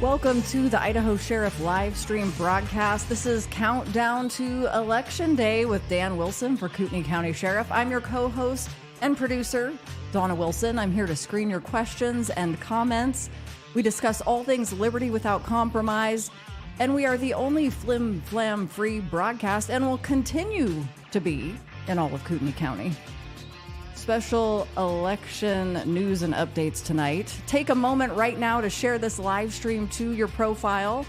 Welcome to the Idaho Sheriff live stream broadcast. This is Countdown to Election Day with Dan Wilson for Kootenai County Sheriff. I'm your co-host and producer, Donna Wilson. I'm here to screen your questions and comments. We discuss all things liberty without compromise, and we are the only flim-flam-free broadcast and will continue to be in all of Kootenai County. Special election news and updates tonight. Take a moment right now to share this live stream to your profile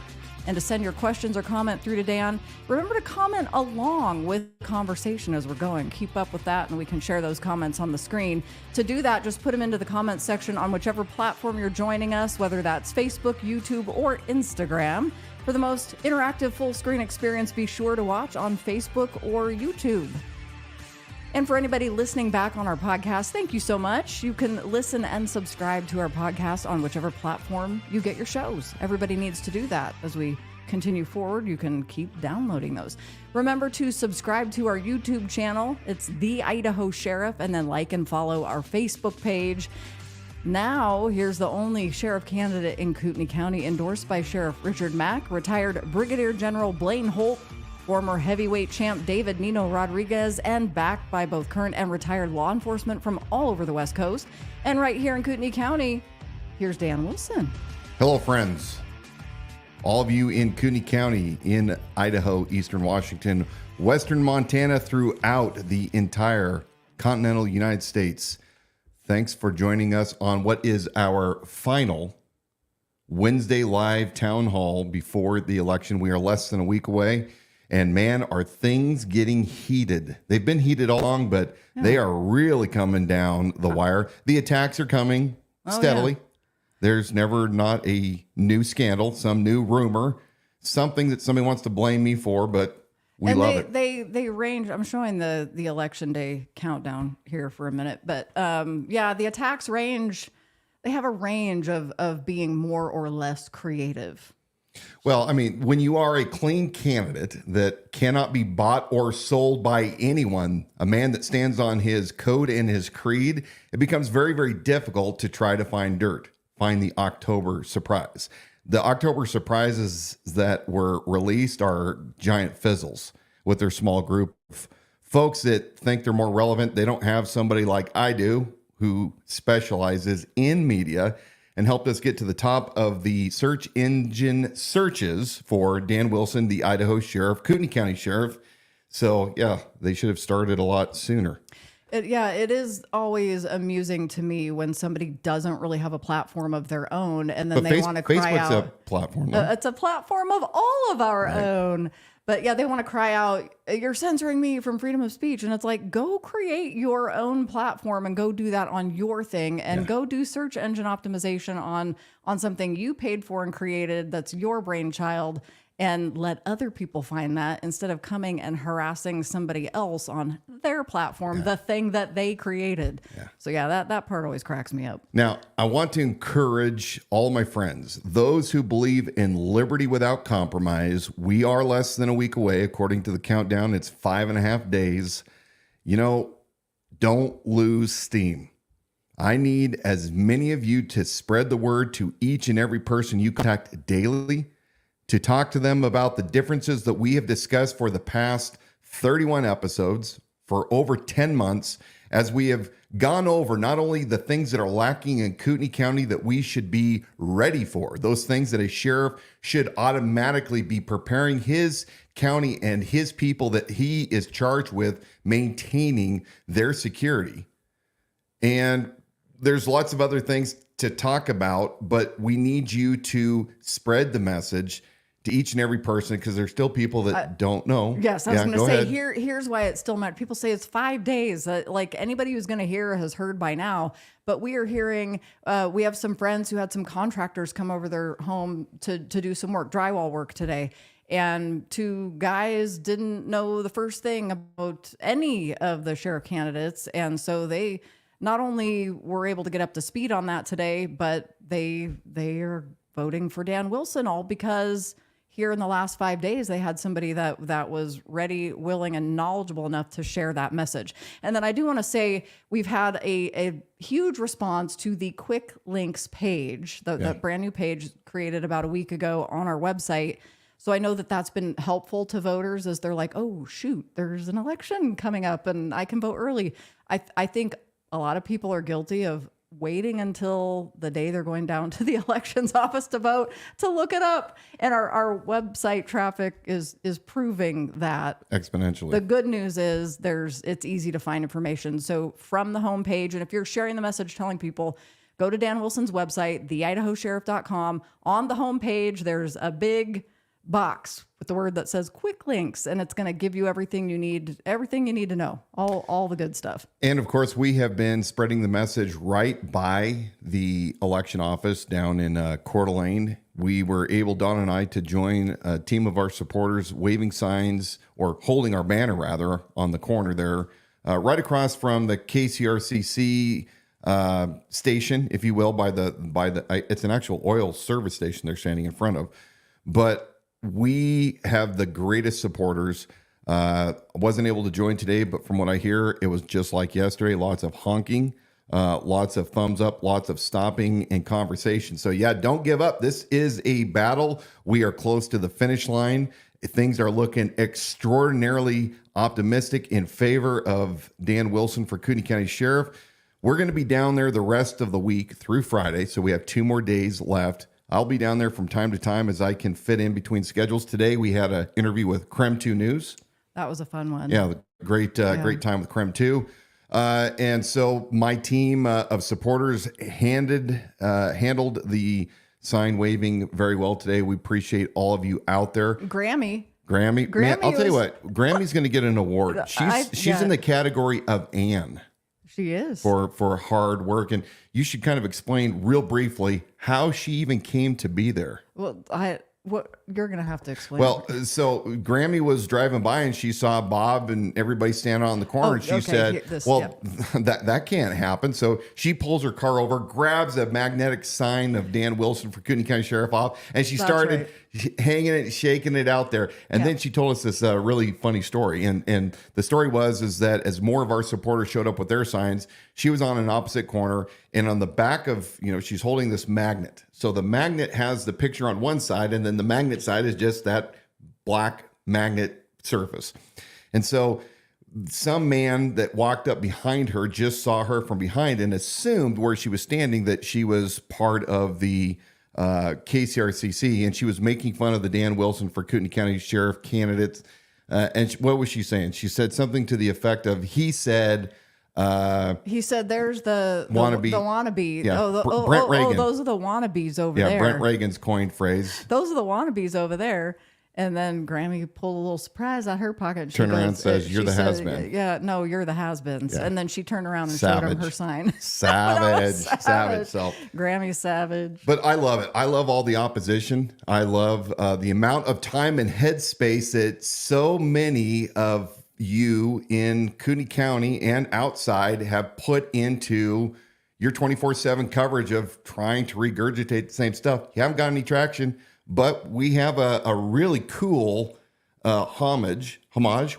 and to send your questions or comment through to Dan. Remember to comment along with the conversation as we're going. Keep up with that and we can share those comments on the screen. To do that, just put them into the comments section on whichever platform you're joining us, whether that's Facebook, YouTube, or Instagram. For the most interactive full screen experience, be sure to watch on Facebook or YouTube. And for anybody listening back on our podcast, thank you so much. You can listen and subscribe to our podcast on whichever platform you get your shows. Everybody needs to do that. As we continue forward, you can keep downloading those. Remember to subscribe to our YouTube channel. It's The Idaho Sheriff, and then like and follow our Facebook page. Now, here's the only sheriff candidate in Kootenai County endorsed by Sheriff Richard Mack, retired Brigadier General Blaine Holt, former heavyweight champ David Nino Rodriguez, and backed by both current and retired law enforcement from all over the West Coast. And right here in Kootenai County, here's Dan Wilson. Hello, friends. All of you in Kootenai County, in Idaho, Eastern Washington, Western Montana, throughout the entire continental United States. Thanks for joining us on what is our final Wednesday live town hall before the election. We are less than a week away. And man, are things getting heated. They've been heated all along, but they are really coming down the wire. The attacks are coming steadily. Yeah. There's never not a new scandal, some new rumor, something that somebody wants to blame me for, but we love it. They range. I'm showing the election day countdown here for a minute. But the attacks range. They have a range of being more or less creative. Well, I mean, when you are a clean candidate that cannot be bought or sold by anyone, a man that stands on his code and his creed, it becomes very, very difficult to try to find dirt, find the October surprise. The October surprises that were released are giant fizzles with their small group of folks that think they're more relevant. They don't have somebody like I do who specializes in media and helped us get to the top of the search engine searches for Dan Wilson, the Idaho Sheriff, Kootenai County Sheriff. So, yeah, they should have started a lot sooner. It is always amusing to me when somebody doesn't really have a platform of their own, and then they want to cry Facebook's out. a platform. No? It's a platform of all of our own. But yeah, they want to cry out, you're censoring me from freedom of speech. And it's like, go create your own platform and go do that on your thing and go do search engine optimization on something you paid for and created that's your brainchild, and let other people find that instead of coming and harassing somebody else on their platform, the thing that they created. Yeah. So yeah, that part always cracks me up. Now, I want to encourage all my friends, those who believe in liberty without compromise. We are less than a week away. According to the countdown, it's 5.5 days. You know, don't lose steam. I need as many of you to spread the word to each and every person you contact daily, to talk to them about the differences that we have discussed for the past 31 episodes for over 10 months, as we have gone over not only the things that are lacking in Kootenai County that we should be ready for, those things that a sheriff should automatically be preparing his county and his people that he is charged with maintaining their security. And there's lots of other things to talk about, but we need you to spread the message to each and every person, because there's still people that don't know. Yes, I was going to say, here's why it's still matters. People say it's 5 days. Like anybody who's going to hear has heard by now. But we are hearing, we have some friends who had some contractors come over their home to do some work, drywall work today. And 2 guys didn't know the first thing about any of the sheriff candidates. And so they not only were able to get up to speed on that today, but they are voting for Dan Wilson, all because here in the last 5 days, they had somebody that was ready, willing, and knowledgeable enough to share that message. And then I do want to say we've had a huge response to the quick links page, the brand new page created about a week ago on our website. So I know that that's been helpful to voters as they're like, oh, shoot, there's an election coming up and I can vote early. I think a lot of people are guilty of waiting until the day they're going down to the elections office to vote to look it up. And our website traffic is proving that exponentially. The good news is it's easy to find information. So from the homepage, and if you're sharing the message telling people, go to Dan Wilson's website, theidahosheriff.com. On the homepage, there's a big box with the word that says quick links, and it's going to give you everything you need to know, all the good stuff. And of course, we have been spreading the message right by the election office down in Coeur d'Alene. We were able, Dawn and I, to join a team of our supporters waving signs, or holding our banner rather, on the corner there, right across from the KCRCC station, if you will, by the it's an actual oil service station they're standing in front of. But we have the greatest supporters. Wasn't able to join today, but from what I hear, it was just like yesterday. Lots of honking, lots of thumbs up, lots of stopping and conversation. So yeah, don't give up. This is a battle. We are close to the finish line. Things are looking extraordinarily optimistic in favor of Dan Wilson for Kootenai County Sheriff. We're going to be down there the rest of the week through Friday, so we have 2 more days left. I'll be down there from time to time as I can fit in between schedules. Today, we had an interview with Creme 2 News. That was a fun one. Yeah, great time with Creme 2. And so my team of supporters handled the sign waving very well today. We appreciate all of you out there. Grammy. Man, I'll tell you what, Grammy's going to get an award. She's in the category of Anne. She is. For hard work. And you should kind of explain real briefly how she even came to be there. Well, you're going to have to explain. Well, so Grammy was driving by and she saw Bob and everybody standing on the corner. And she said, that can't happen. So she pulls her car over, grabs a magnetic sign of Dan Wilson for Kootenai County Sheriff off, and she started hanging it, shaking it out there. And then she told us this really funny story. And the story is that as more of our supporters showed up with their signs, she was on an opposite corner, and on the back of, she's holding this magnet. So the magnet has the picture on one side, and then the magnet side is just that black magnet surface. And so some man that walked up behind her just saw her from behind and assumed where she was standing that she was part of the KCRCC, and she was making fun of the Dan Wilson for Kootenai County Sheriff candidates. What was she saying? She said something to the effect of, he said, there's the wannabe. The wannabe. Yeah. Brent Reagan. Those are the wannabes over there. Yeah, Brent Reagan's coined phrase. Those are the wannabes over there. And then Grammy pulled a little surprise out of her pocket. And Turned around and says, you're the has-been. Yeah, no, you're the has-beens. Yeah. And then she turned around and showed him her sign. Savage. So Grammy's savage. But I love it. I love all the opposition. I love the amount of time and headspace that so many of you in Kootenai County and outside have put into your 24/7 coverage of trying to regurgitate the same stuff. You haven't got any traction. But we have a really cool homage. What's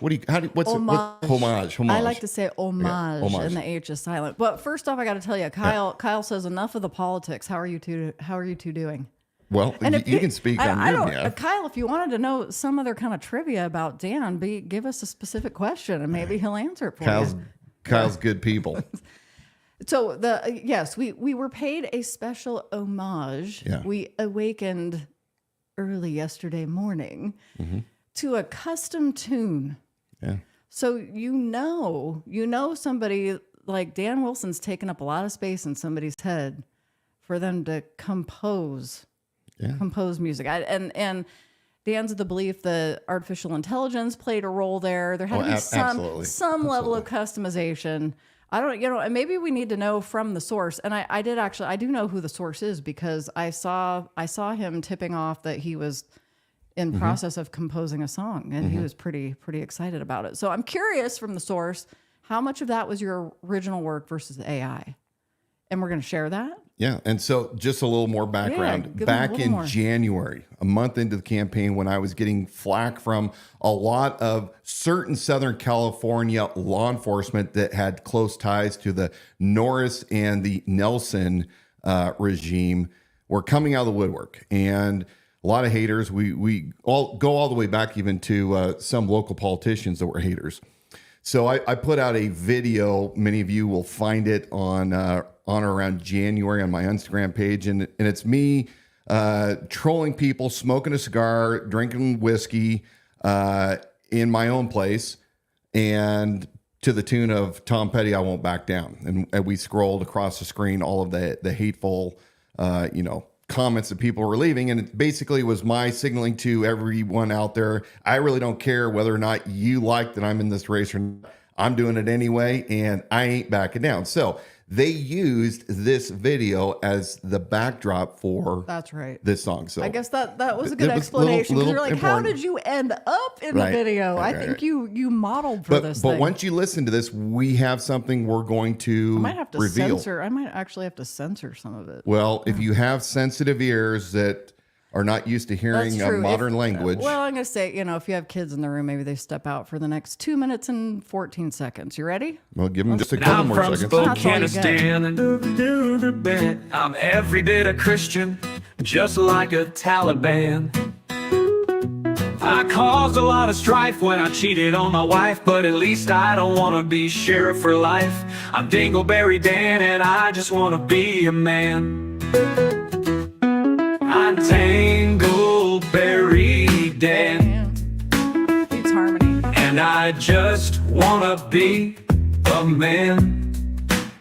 homage? I like to say homage, and the H is silent. But first off, I got to tell you, Kyle says enough of the politics. How are you two doing? Well, you can speak on your behalf. Kyle, if you wanted to know some other kind of trivia about Dan, give us a specific question and maybe he'll answer it for you. Kyle's good people. So we were paid a special homage. Yeah. We awakened early yesterday morning to a custom tune. Yeah. So somebody like Dan Wilson's taken up a lot of space in somebody's head for them to compose music. And Dan's of the belief that artificial intelligence played a role there. There had to be some level of customization. I don't, and maybe we need to know from the source. And I do know who the source is, because I saw him tipping off that he was in process of composing a song, and he was pretty excited about it. So I'm curious from the source, how much of that was your original work versus AI? And we're going to share that. Yeah. And so just a little more background. give Back them a little in more. January, a month into the campaign, when I was getting flack from a lot of certain Southern California law enforcement that had close ties to the Norris and the Nelson regime, were coming out of the woodwork. And a lot of haters. We all go all the way back even to some local politicians that were haters. So I put out a video. Many of you will find it on or around January on my Instagram page. And it's me trolling people, smoking a cigar, drinking whiskey in my own place. And to the tune of Tom Petty, I Won't Back Down. And we scrolled across the screen all of the hateful, comments that people were leaving. And it basically was my signaling to everyone out there, I really don't care whether or not you like that I'm in this race or not. I'm doing it anyway, and I ain't backing down. So they used this video as the backdrop for That's right. this song. So I guess that was a good it was explanation. Because you're like, how important. did you end up in the Right. video? Right, I think right. you modeled for this But thing. once you listen to this, we have something we're going to I might have to reveal. censor. I might actually have to censor some of it. Well, if you have sensitive ears that are not used to hearing That's true. modern language. Well, I'm going to say, if you have kids in the room, maybe they step out for the next 2 minutes and 14 seconds. You ready? Well, give them just a couple I'm more from seconds. Spokane, and I'm every bit a Christian, just like a Taliban. I caused a lot of strife when I cheated on my wife, but at least I don't want to be sheriff for life. I'm Dingleberry Dan, and I just want to be a man. I'm Dingleberry Dan, It's harmony. and I just wanna be a man.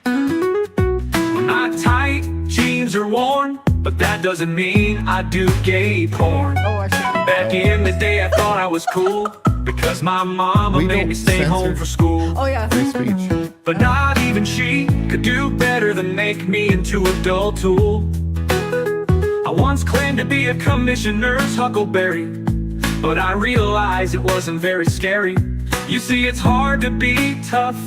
My tight jeans are worn, but that doesn't mean I do gay porn. Oh, I should. Back in the day I thought I was cool, because my mama We made don't me stay censor. home for school. Oh, yeah. Free speech. But not even she could do better than make me into a dull tool. I once claimed to be a commissioner's huckleberry, but I realized it wasn't very scary. You see, it's hard to be tough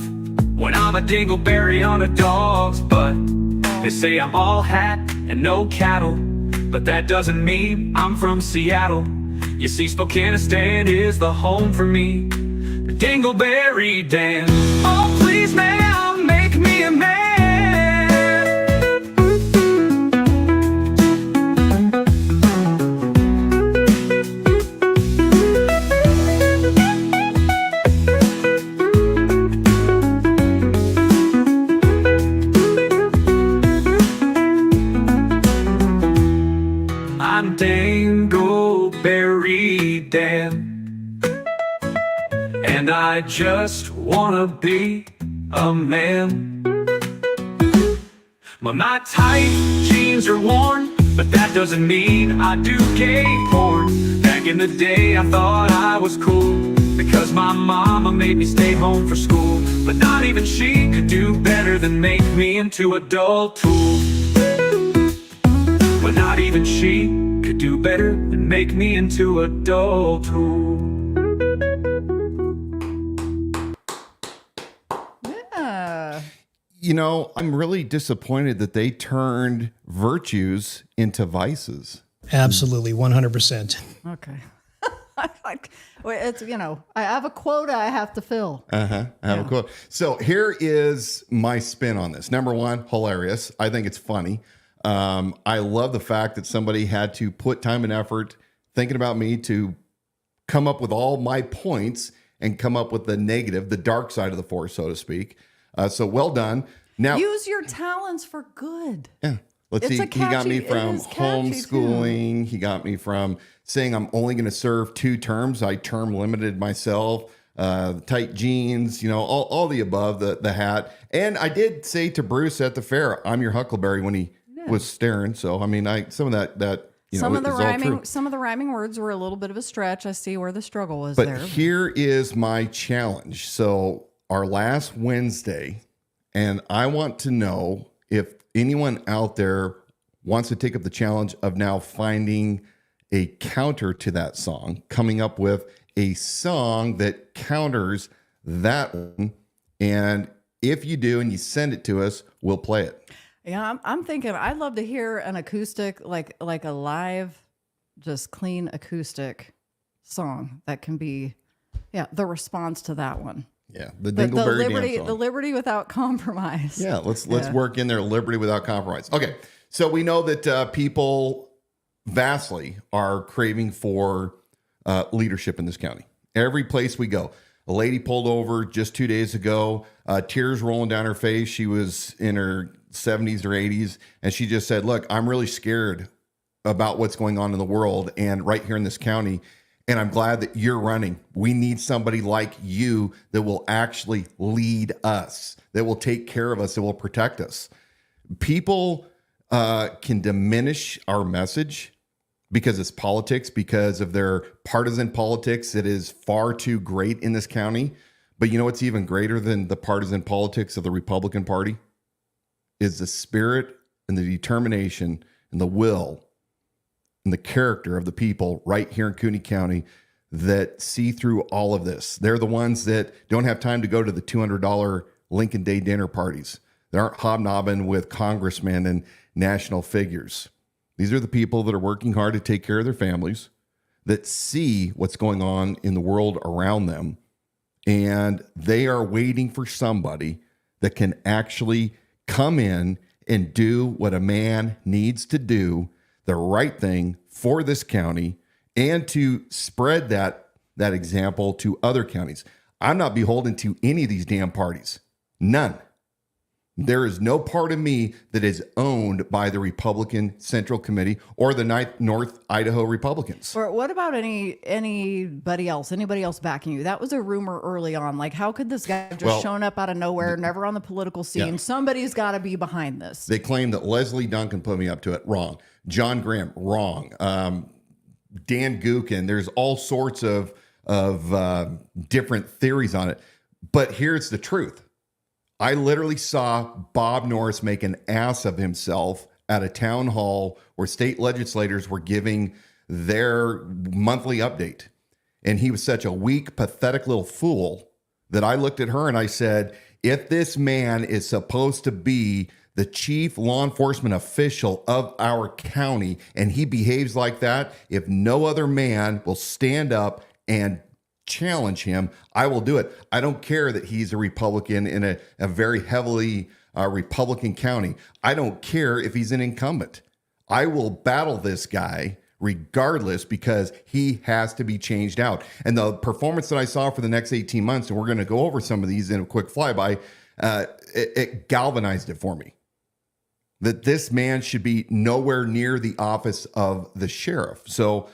when I'm a dingleberry on a dog's butt. They say I'm all hat and no cattle, but that doesn't mean I'm from Seattle. You see, Spokane is the home for me, the Dingleberry Dan. Oh, please, ma'am, make me a man. I'm Dingleberry Dan, and I just wanna be a man. Well, my tight jeans are worn, but that doesn't mean I do gay porn. Back in the day I thought I was cool, because my mama made me stay home for school. But not even she could do better than make me into a dull tool. But not even she could do better than make me into a dull tool. Yeah. I'm really disappointed that they turned virtues into vices. Absolutely, 100%. Okay. It's, I have a quota I have to fill. I have a quote. So here is my spin on this. Number one, hilarious. I think it's funny. I love the fact that somebody had to put time and effort thinking about me to come up with all my points and come up with the negative, the dark side of the force, so to speak. So well done. Now, Use your talents for good. yeah, let's It's see. a He got me catchy- it from is catchy, homeschooling. He got me from saying I'm only going to serve 2 terms. I term limited myself. Tight jeans, all the above, the hat. And I did say to Bruce at the fair, I'm your huckleberry when he was staring. So, I mean, some of that Some of the is all true. rhyming words were a little bit of a stretch. I see where the struggle was But there. here is my challenge. So our last Wednesday, and I want to know if anyone out there wants to take up the challenge of now finding a counter to that song, coming up with a song that counters that one. And if you do and you send it to us, we'll play it. Yeah, I'm thinking I'd love to hear an acoustic, like a live, just clean acoustic song that can be, the response to that one. Yeah, the Dingleberry Dan song. The liberty without compromise. Yeah, let's work in there, liberty without compromise. Okay, so we know that people vastly are craving for leadership in this county. Every place we go. A lady pulled over just 2 days ago, tears rolling down her face. She was in her 70s or 80s, and she just said, look, I'm really scared about what's going on in the world and right here in this county, and I'm glad that you're running. We need somebody like you that will actually lead us, that will take care of us, that will protect us. People can diminish our message because it's politics, because of their partisan politics. It is far too great in this county. But you know what's even greater than the partisan politics of the Republican Party? Is the spirit and the determination and the will and the character of the people right here in Kootenai County that see through all of this. They're the ones that don't have time to go to the $200 Lincoln Day dinner parties. They aren't hobnobbing with congressmen and national figures. These are the people that are working hard to take care of their families, that see what's going on in the world around them, and they are waiting for somebody that can actually come in and do what a man needs to do, the right thing for this county, and to spread that example to other counties. I'm not beholden to any of these damn parties. None. There is no part of me that is owned by the Republican Central Committee or the North Idaho Republicans. Or what about anybody else? Anybody else backing you? That was a rumor early on. Like, how could this guy just shown up out of nowhere, never on the political scene? Yeah. Somebody's got to be behind this. They claim that Leslie Duncan put me up to it. Wrong. John Graham. Wrong. Dan Gookin. There's all sorts of different theories on it. But here's the truth. I literally saw Bob Norris make an ass of himself at a town hall where state legislators were giving their monthly update. And he was such a weak, pathetic little fool that I looked at her and I said, if this man is supposed to be the chief law enforcement official of our county and he behaves like that, if no other man will stand up and challenge him, I will do it. I don't care that he's a Republican in a very heavily Republican county. I don't care if he's an incumbent. I will battle this guy regardless because he has to be changed out. And the performance that I saw for the next 18 months, and we're going to go over some of these in a quick flyby, it galvanized it for me. That this man should be nowhere near the office of the sheriff. So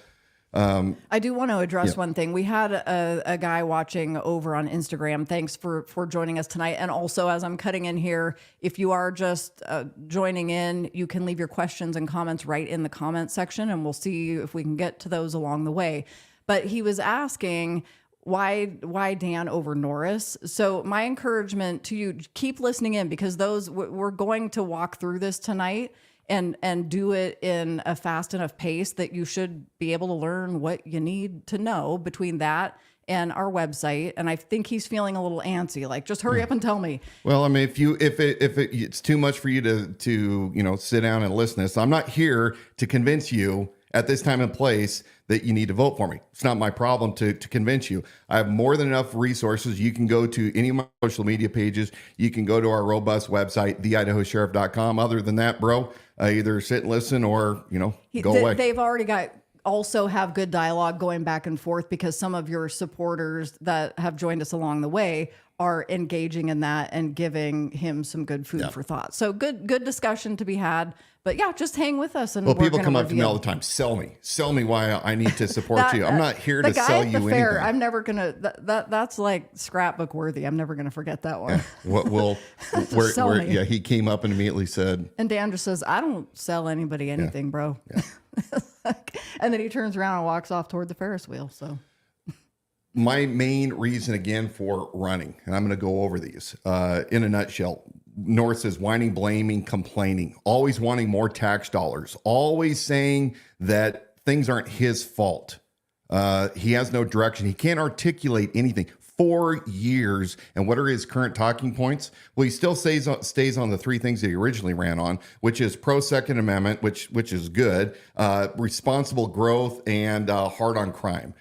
I do want to address one thing. We had a guy watching over on Instagram. Thanks for joining us tonight. And also, as I'm cutting in here, if you are just joining in, you can leave your questions and comments right in the comment section, and we'll see if we can get to those along the way. But he was asking, why Dan over Norris? So my encouragement to you, keep listening in, because we're going to walk through this tonight and do it in a fast enough pace that you should be able to learn what you need to know between that and our website. And I think he's feeling a little antsy, like, just hurry up and tell me. Well, I mean, if it's too much for you to sit down and listen to this, I'm not here to convince you at this time and place that you need to vote for me. It's not my problem to convince you. I have more than enough resources. You can go to any of my social media pages. You can go to our robust website, theidahosheriff.com. Other than that, bro, either sit and listen or, go away. They've already also have good dialogue going back and forth, because some of your supporters that have joined us along the way are engaging in that and giving him some good food for thought. So good discussion to be had. But yeah, just hang with us. And people come up to me all the time. Sell me why I need to support you. I'm not here to sell you anything. Fair, I'm never gonna. That's like scrapbook worthy. I'm never gonna forget that one. He came up and immediately said. And Dan just says, "I don't sell anybody anything, bro." Yeah. And then he turns around and walks off toward the Ferris wheel. So. My main reason again for running, and I'm going to go over these in a nutshell. Norris is whining, blaming, complaining, always wanting more tax dollars, always saying that things aren't his fault. He has no direction. He can't articulate anything. 4 years. And what are his current talking points? Well, he still stays on the three things that he originally ran on, which is pro-Second Amendment, which is good, responsible growth, and hard on crime.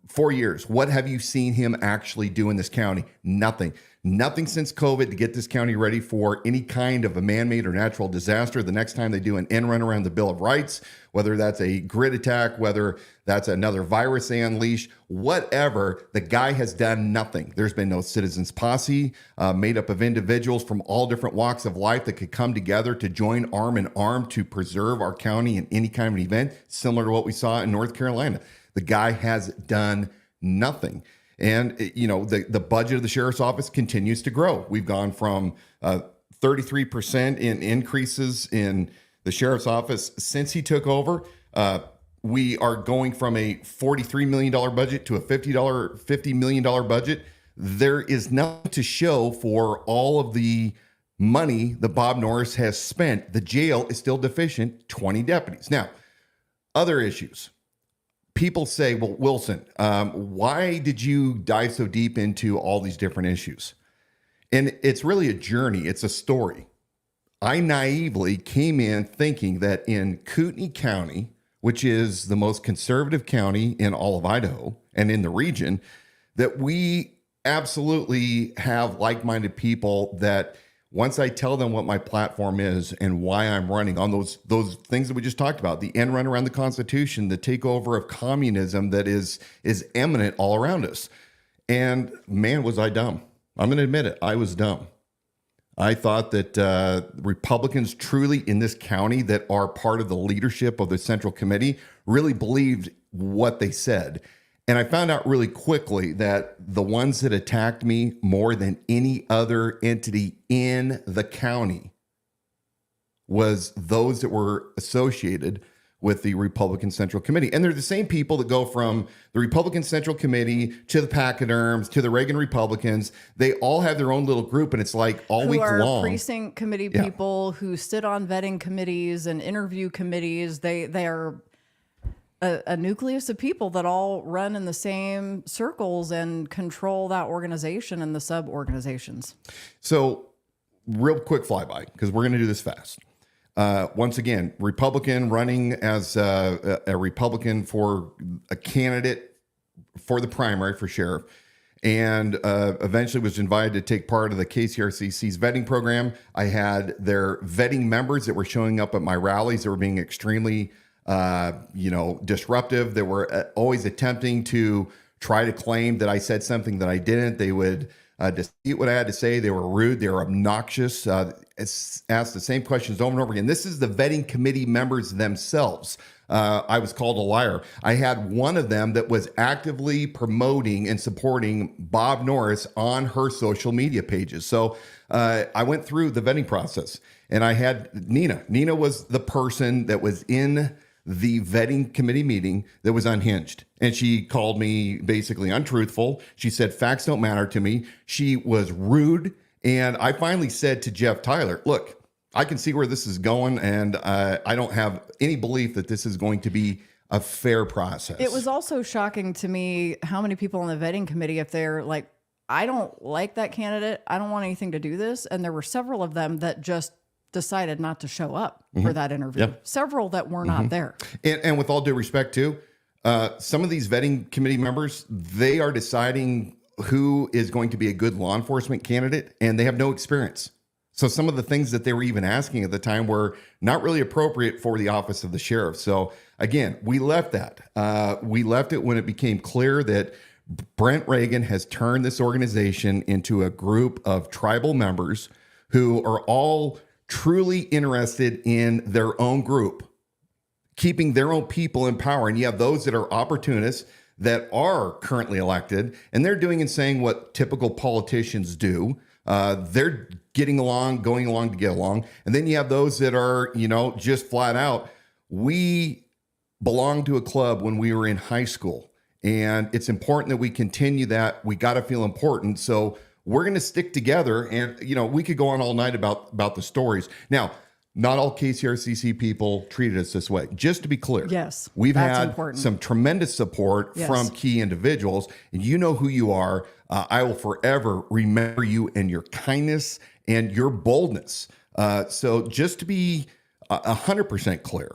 4 years. What have you seen him actually do in this county? Nothing. Nothing since COVID to get this county ready for any kind of a man-made or natural disaster. The next time they do an end run around the Bill of Rights, whether that's a grid attack, whether that's another virus they unleash, whatever, the guy has done nothing. There's been no citizens posse made up of individuals from all different walks of life that could come together to join arm in arm to preserve our county in any kind of an event, similar to what we saw in North Carolina. The guy has done nothing. And, the budget of the sheriff's office continues to grow. We've gone from 33% in increases in the sheriff's office since he took over. We are going from a $43 million budget to a $50 million budget. There is nothing to show for all of the money that Bob Norris has spent. The jail is still deficient, 20 deputies. Now, other issues. People say, well, Wilson, why did you dive so deep into all these different issues? And it's really a journey. It's a story. I naively came in thinking that in Kootenai County, which is the most conservative county in all of Idaho and in the region, that we absolutely have like-minded people that once I tell them what my platform is and why I'm running on those things that we just talked about, the end run around the Constitution, the takeover of communism that is imminent all around us. And man, was I dumb. I'm going to admit it. I was dumb. I thought that Republicans truly in this county that are part of the leadership of the Central Committee really believed what they said. And I found out really quickly that the ones that attacked me more than any other entity in the county was those that were associated with the Republican Central Committee. And they're the same people that go from the Republican Central Committee to the pachyderms to the Reagan Republicans. They all have their own little group, and it's like all week long. Who are precinct committee people who sit on vetting committees and interview committees. They are a nucleus of people that all run in the same circles and control that organization and the sub-organizations. So real quick flyby, because we're going to do this fast. Once again, Republican running as a Republican for a candidate for the primary for sheriff, and eventually was invited to take part of the KCRCC's vetting program. I had their vetting members that were showing up at my rallies that were being extremely disruptive. They were always attempting to try to claim that I said something that I didn't. They would dispute what I had to say. They were rude. They were obnoxious. Asked the same questions over and over again. This is the vetting committee members themselves. I was called a liar. I had one of them that was actively promoting and supporting Bob Norris on her social media pages. So I went through the vetting process, and I had Nina. Nina was the person that was in the vetting committee meeting that was unhinged. And she called me basically untruthful. She said facts don't matter to me. She was rude. And I finally said to Jeff Tyler, look, I can see where this is going, and I don't have any belief that this is going to be a fair process. It was also shocking to me how many people on the vetting committee, if they're like, I don't like that candidate, I don't want anything to do this. And there were several of them that just decided not to show up for that interview. Yep. Several that were not there. And with all due respect too, some of these vetting committee members, they are deciding who is going to be a good law enforcement candidate, and they have no experience. So some of the things that they were even asking at the time were not really appropriate for the office of the sheriff. So again, we left that. We left it when it became clear that Brent Reagan has turned this organization into a group of tribal members who are all truly interested in their own group, keeping their own people in power. And you have those that are opportunists that are currently elected, and they're doing and saying what typical politicians do. They're getting along, going along to get along. And then you have those that are, just flat out, we belonged to a club when we were in high school, and it's important that we continue that. We got to feel important. So we're going to stick together, and we could go on all night about the stories. Now, not all KCRCC people treated us this way. Just to be clear. Yes, We've that's had important. some tremendous support Yes. from key individuals, and you know who you are. I will forever remember you and your kindness and your boldness. So just to be 100% clear,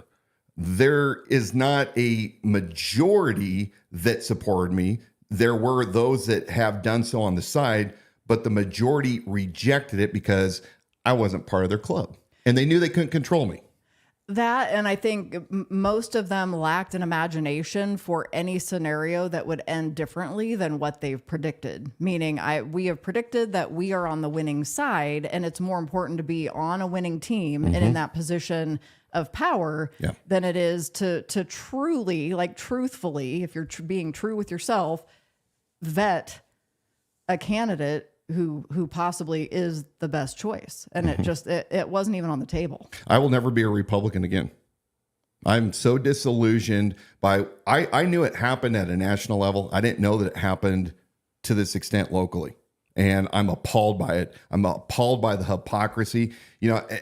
there is not a majority that supported me. There were those that have done so on the side, but the majority rejected it because I wasn't part of their club. And they knew they couldn't control me. That, and I think most of them lacked an imagination for any scenario that would end differently than what they've predicted. Meaning, we have predicted that we are on the winning side, and it's more important to be on a winning team and in that position of power than it is to truly, like truthfully, if you're being true with yourself, vet a candidate who possibly is the best choice. And it wasn't even on the table. I will never be a Republican again. I'm so disillusioned by, I knew it happened at a national level. I didn't know that it happened to this extent locally. And I'm appalled by it. I'm appalled by the hypocrisy,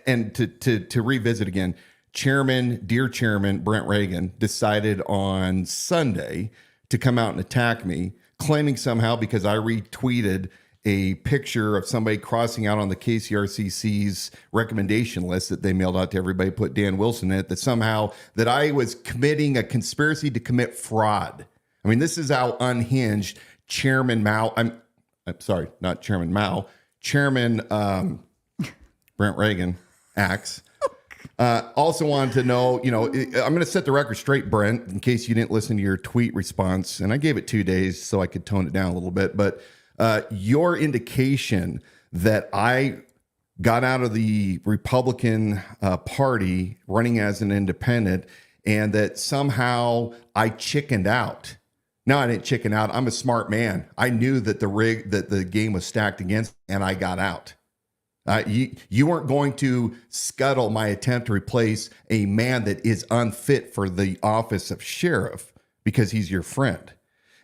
and to revisit again, dear Chairman Brent Reagan decided on Sunday to come out and attack me, claiming somehow because I retweeted a picture of somebody crossing out on the KCRCC's recommendation list that they mailed out to everybody, put Dan Wilson in it, that somehow that I was committing a conspiracy to commit fraud. I mean, this is how unhinged Chairman Mao, I'm sorry, not Chairman Mao, Chairman Brent Reagan acts. Also wanted to know, I'm going to set the record straight, Brent, in case you didn't listen to your tweet response. And I gave it 2 days so I could tone it down a little bit. But your indication that I got out of the Republican Party running as an independent and that somehow I chickened out. No, I didn't chicken out. I'm a smart man. I knew that the game was stacked against me, and I got out. You weren't going to scuttle my attempt to replace a man that is unfit for the office of sheriff because he's your friend.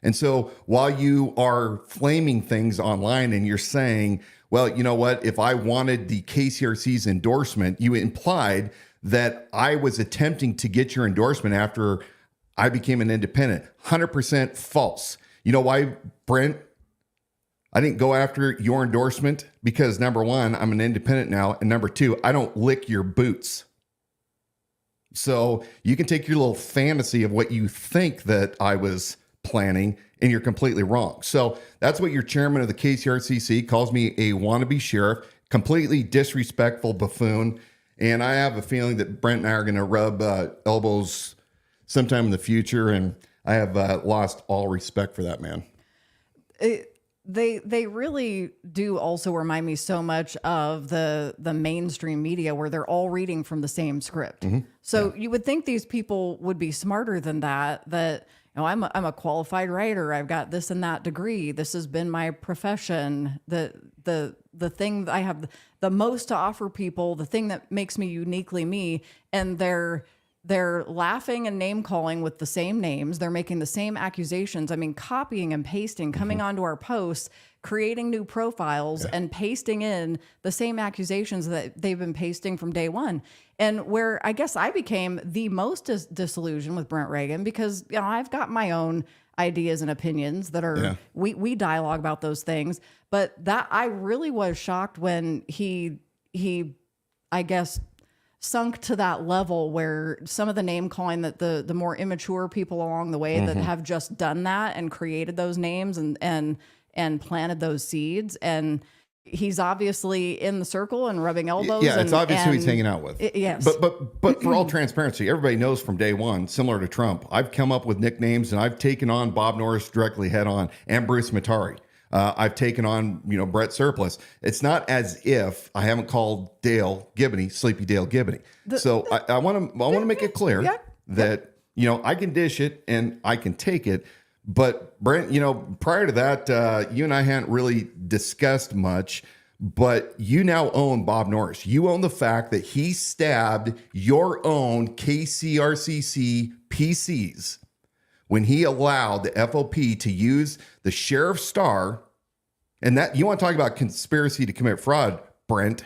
And so while you are flaming things online and you're saying, well, you know what, if I wanted the KCRC's endorsement, you implied that I was attempting to get your endorsement after I became an independent. 100% false. You know why, Brent? I didn't go after your endorsement because, number one, I'm an independent now. And number two, I don't lick your boots. So you can take your little fantasy of what you think that I was planning, and you're completely wrong. So that's what your chairman of the KCRCC calls me, a wannabe sheriff, completely disrespectful buffoon. And I have a feeling that Brent and I are going to rub elbows sometime in the future. And I have lost all respect for that man. They really do also remind me so much of the mainstream media where they're all reading from the same script. So you would think these people would be smarter than that I'm a qualified writer. I've got this and that degree. This has been my profession. The thing I have the most to offer people, the thing that makes me uniquely me, and they're laughing and name calling with the same names. They're making the same accusations. I mean, copying and pasting, coming onto our posts, creating new profiles and pasting in the same accusations that they've been pasting from day one. And where I guess I became the most disillusioned with Brent Reagan because I've got my own ideas and opinions that are, we dialogue about those things. But that I really was shocked when he, I guess, sunk to that level where some of the name calling that the more immature people along the way that have just done that and created those names and planted those seeds. And he's obviously in the circle and rubbing elbows. Yeah, it's obvious who he's hanging out with. Yes. But for all transparency, everybody knows from day one, similar to Trump, I've come up with nicknames and I've taken on Bob Norris directly head on and Bruce Matari. I've taken on, Brett Surplus. It's not as if I haven't called Dale Gibney, Sleepy Dale Gibney. So I want to make it clear that, I can dish it and I can take it. But Brent, prior to that, you and I hadn't really discussed much, but you now own Bob Norris. You own the fact that he stabbed your own KCRCC PCs when he allowed the FOP to use the sheriff's star. And that you want to talk about conspiracy to commit fraud, Brent.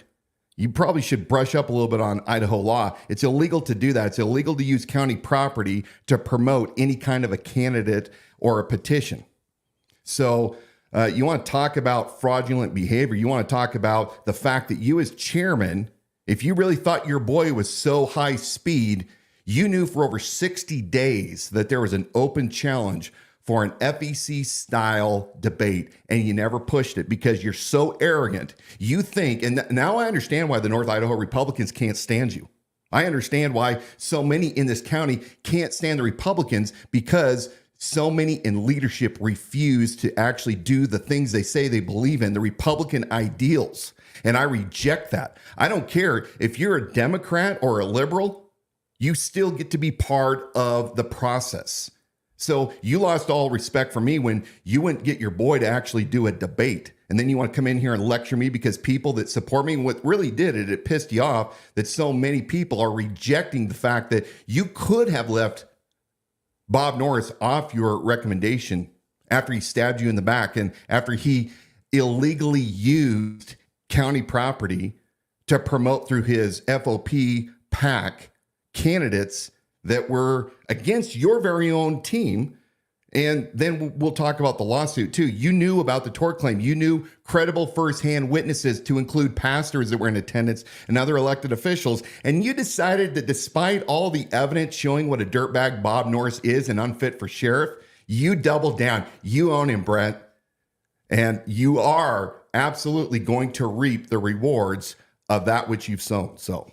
You probably should brush up a little bit on Idaho law. It's illegal to do that. It's illegal to use county property to promote any kind of a candidate or a petition. So you want to talk about fraudulent behavior. You want to talk about the fact that you as chairman, if you really thought your boy was so high speed, you knew for over 60 days that there was an open challenge for an FEC style debate, and you never pushed it because you're so arrogant. You think, and now I understand why the North Idaho Republicans can't stand you. I understand why so many in this county can't stand the Republicans, because so many in leadership refuse to actually do the things they say they believe in, the Republican ideals. And I reject that. I don't care if you're a Democrat or a liberal, you still get to be part of the process. So you lost all respect for me when you wouldn't get your boy to actually do a debate. And then you want to come in here and lecture me because people that support me, what really did it, it pissed you off that so many people are rejecting the fact that you could have left Bob Norris off your recommendation after he stabbed you in the back and after he illegally used county property to promote through his FOP PAC candidates that were against your very own team. And then we'll talk about the lawsuit too. You knew about the tort claim. You knew credible firsthand witnesses, to include pastors that were in attendance and other elected officials. And you decided that despite all the evidence showing what a dirtbag Bob Norris is and unfit for sheriff, you doubled down. You own him, Brent. And you are absolutely going to reap the rewards of that which you've sown. So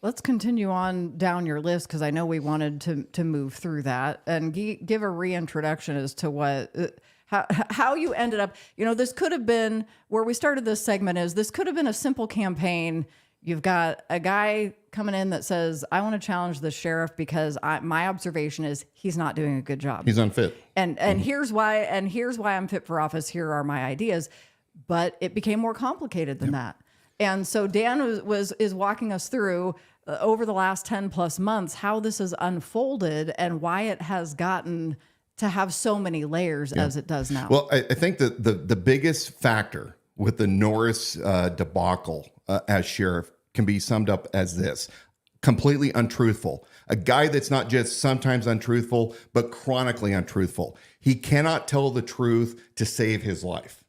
let's continue on down your list, because I know we wanted to move through that and give a reintroduction as to what how you ended up. You know, this could have been where we started this segment. This could have been a simple campaign. You've got a guy coming in that says, I want to challenge the sheriff because my observation is he's not doing a good job. he's unfit. And here's why I'm fit for office. Here are my ideas. But it became more complicated than that. And so Dan is walking us through over the last 10 plus months how this has unfolded and why it has gotten to have so many layers as it does now. Well, I think that the biggest factor with the Norris debacle as sheriff can be summed up as this: completely untruthful. A guy that's not just sometimes untruthful, but chronically untruthful. He cannot tell the truth to save his life.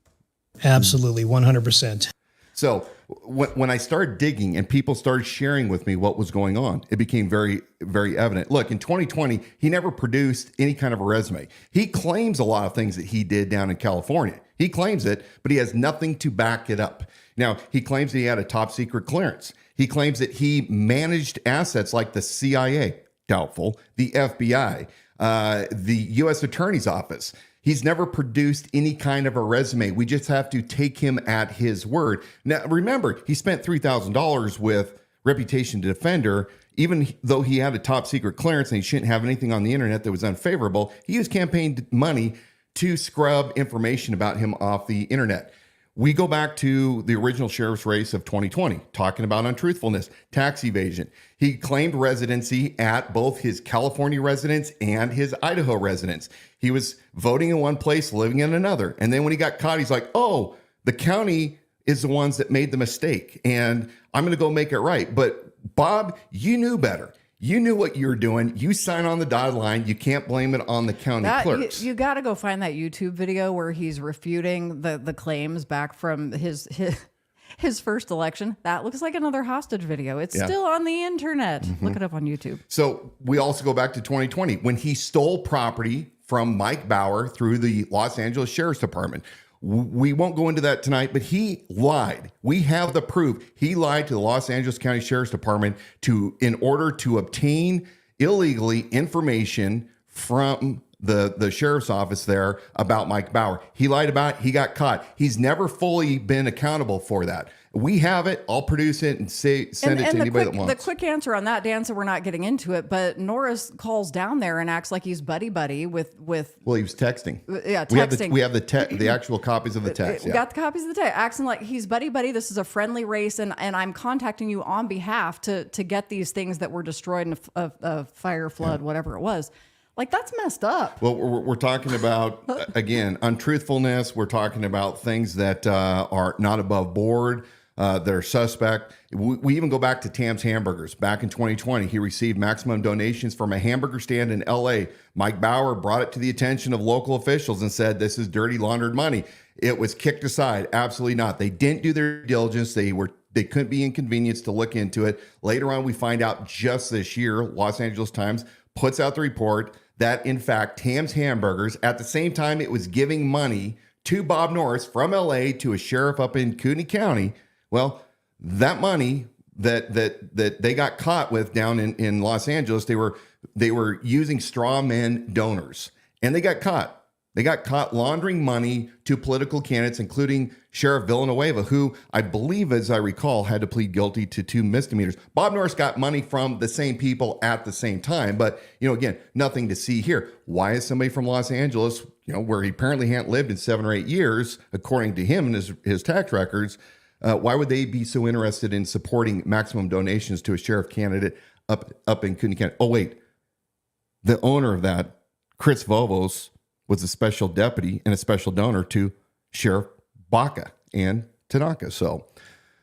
Absolutely, 100%. So when I started digging and people started sharing with me what was going on, it became very, very evident. Look, in 2020, he never produced any kind of a resume. He claims a lot of things that he did down in California. He claims it, but he has nothing to back it up. Now, he claims that he had a top secret clearance. He claims that he managed assets like the CIA, doubtful, the FBI, the U.S. Attorney's Office. He's never produced any kind of a resume. We just have to take him at his word. Now, remember, he spent $3,000 with Reputation Defender. Even though he had a top secret clearance and he shouldn't have anything on the internet that was unfavorable, he used campaign money to scrub information about him off the internet. We go back to the original sheriff's race of 2020, talking about untruthfulness, tax evasion. He claimed residency at both his California residence and his Idaho residence. He was voting in one place, living in another. And then when he got caught, he's like, oh, the county is the ones that made the mistake, and I'm going to go make it right. But Bob, you knew better. You knew what you were doing. You sign on the dotted line. You can't blame it on the county clerks. You got to go find that YouTube video where he's refuting the claims back from his first election. That looks like another hostage video. It's still on the internet. Look it up on YouTube. So we also go back to 2020 when he stole property from Mike Bauer through the Los Angeles Sheriff's Department. We won't go into that tonight, but he lied. We have the proof. He lied to the Los Angeles County Sheriff's Department in order to obtain illegally information from the sheriff's office there about Mike Bauer. He lied about it. He got caught. He's never fully been accountable for that. We have it. I'll produce it and send it to anybody that wants. The quick answer on that, Dan, so we're not getting into it, but Norris calls down there and acts like he's buddy-buddy with... Well, he was texting. Yeah, texting. We have the actual copies of the text. We got the copies of the text. Acting like he's buddy-buddy. This is a friendly race, and I'm contacting you on behalf to get these things that were destroyed in a fire, flood, whatever it was. Like, that's messed up. Well, we're talking about, again, untruthfulness. We're talking about things that are not above board. that are suspect. We even go back to Tam's Hamburgers. Back in 2020, he received maximum donations from a hamburger stand in L.A. Mike Bauer brought it to the attention of local officials and said, this is dirty laundered money. It was kicked aside. Absolutely not. They didn't do their diligence. They couldn't be inconvenienced to look into it. Later on, we find out just this year, Los Angeles Times puts out the report that, in fact, Tam's Hamburgers, at the same time it was giving money to Bob Norris from L.A. to a sheriff up in Kootenai County. Well, that money that they got caught with down in Los Angeles, they were using straw man donors, and they got caught. They got caught laundering money to political candidates, including Sheriff Villanueva, who I believe, as I recall, had to plead guilty to 2 misdemeanors. Bob Norris got money from the same people at the same time. But, again, nothing to see here. Why is somebody from Los Angeles, where he apparently hadn't lived in 7 or 8 years, according to him and his tax records, why would they be so interested in supporting maximum donations to a sheriff candidate up in Kootenai County? Oh, wait. The owner of that, Chris Vovos, was a special deputy and a special donor to Sheriff Baca and Tanaka. So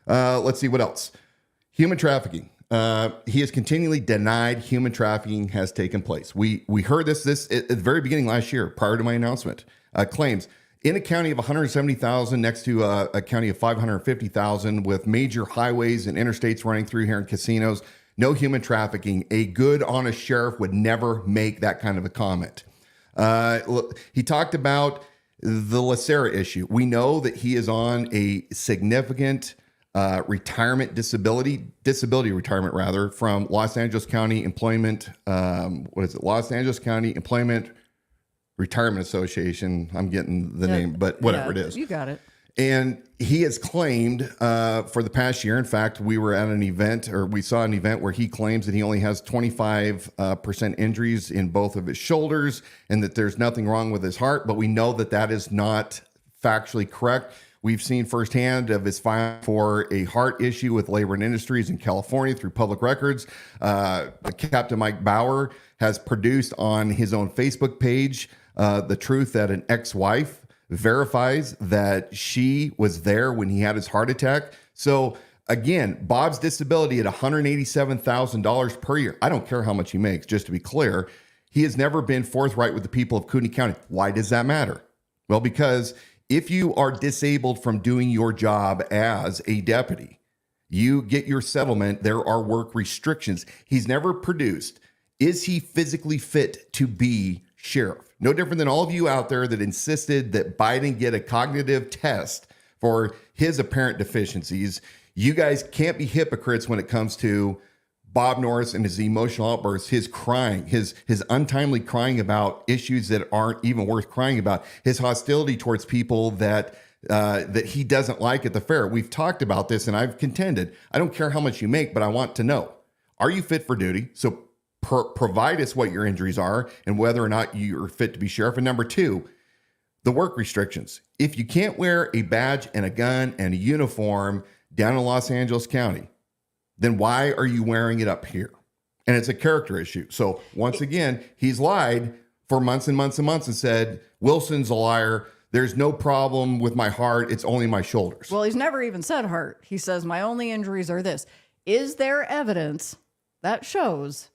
let's see what else. Human trafficking. He has continually denied human trafficking has taken place. We heard this at the very beginning last year, prior to my announcement. Claims in a county of 170,000 next to a county of 550,000 with major highways and interstates running through here and casinos, no human trafficking. A good, honest sheriff would never make that kind of a comment. He talked about the Lacera issue. We know that he is on a significant disability retirement rather, from Los Angeles County Employment. Los Angeles County Employment Retirement Association. I'm getting the name, but whatever it is. You got it. And he has claimed for the past year, in fact, we were at an event, or we saw an event where he claims that he only has 25% injuries in both of his shoulders and that there's nothing wrong with his heart. But we know that that is not factually correct. We've seen firsthand of his filing for a heart issue with Labor and Industries in California through public records. Captain Mike Bauer has produced on his own Facebook page the truth that an ex-wife verifies that she was there when he had his heart attack. So again, Bob's disability at $187,000 per year. I don't care how much he makes, just to be clear. He has never been forthright with the people of Kootenai County. Why does that matter? Well, because if you are disabled from doing your job as a deputy, you get your settlement. There are work restrictions. He's never produced. Is he physically fit to be sheriff? No different than all of you out there that insisted that Biden get a cognitive test for his apparent deficiencies. You guys can't be hypocrites when it comes to Bob Norris and his emotional outbursts, his crying, his untimely crying about issues that aren't even worth crying about, his hostility towards people that he doesn't like at the fair. We've talked about this, and I've contended, I don't care how much you make, but I want to know, are you fit for duty? So provide us what your injuries are and whether or not you're fit to be sheriff. And number 2, the work restrictions. If you can't wear a badge and a gun and a uniform down in Los Angeles County, then why are you wearing it up here? And it's a character issue. So once again, he's lied for months and months and months and said, Wilson's a liar. There's no problem with my heart. It's only my shoulders. Well, he's never even said heart. He says, my only injuries are this. Is there evidence that shows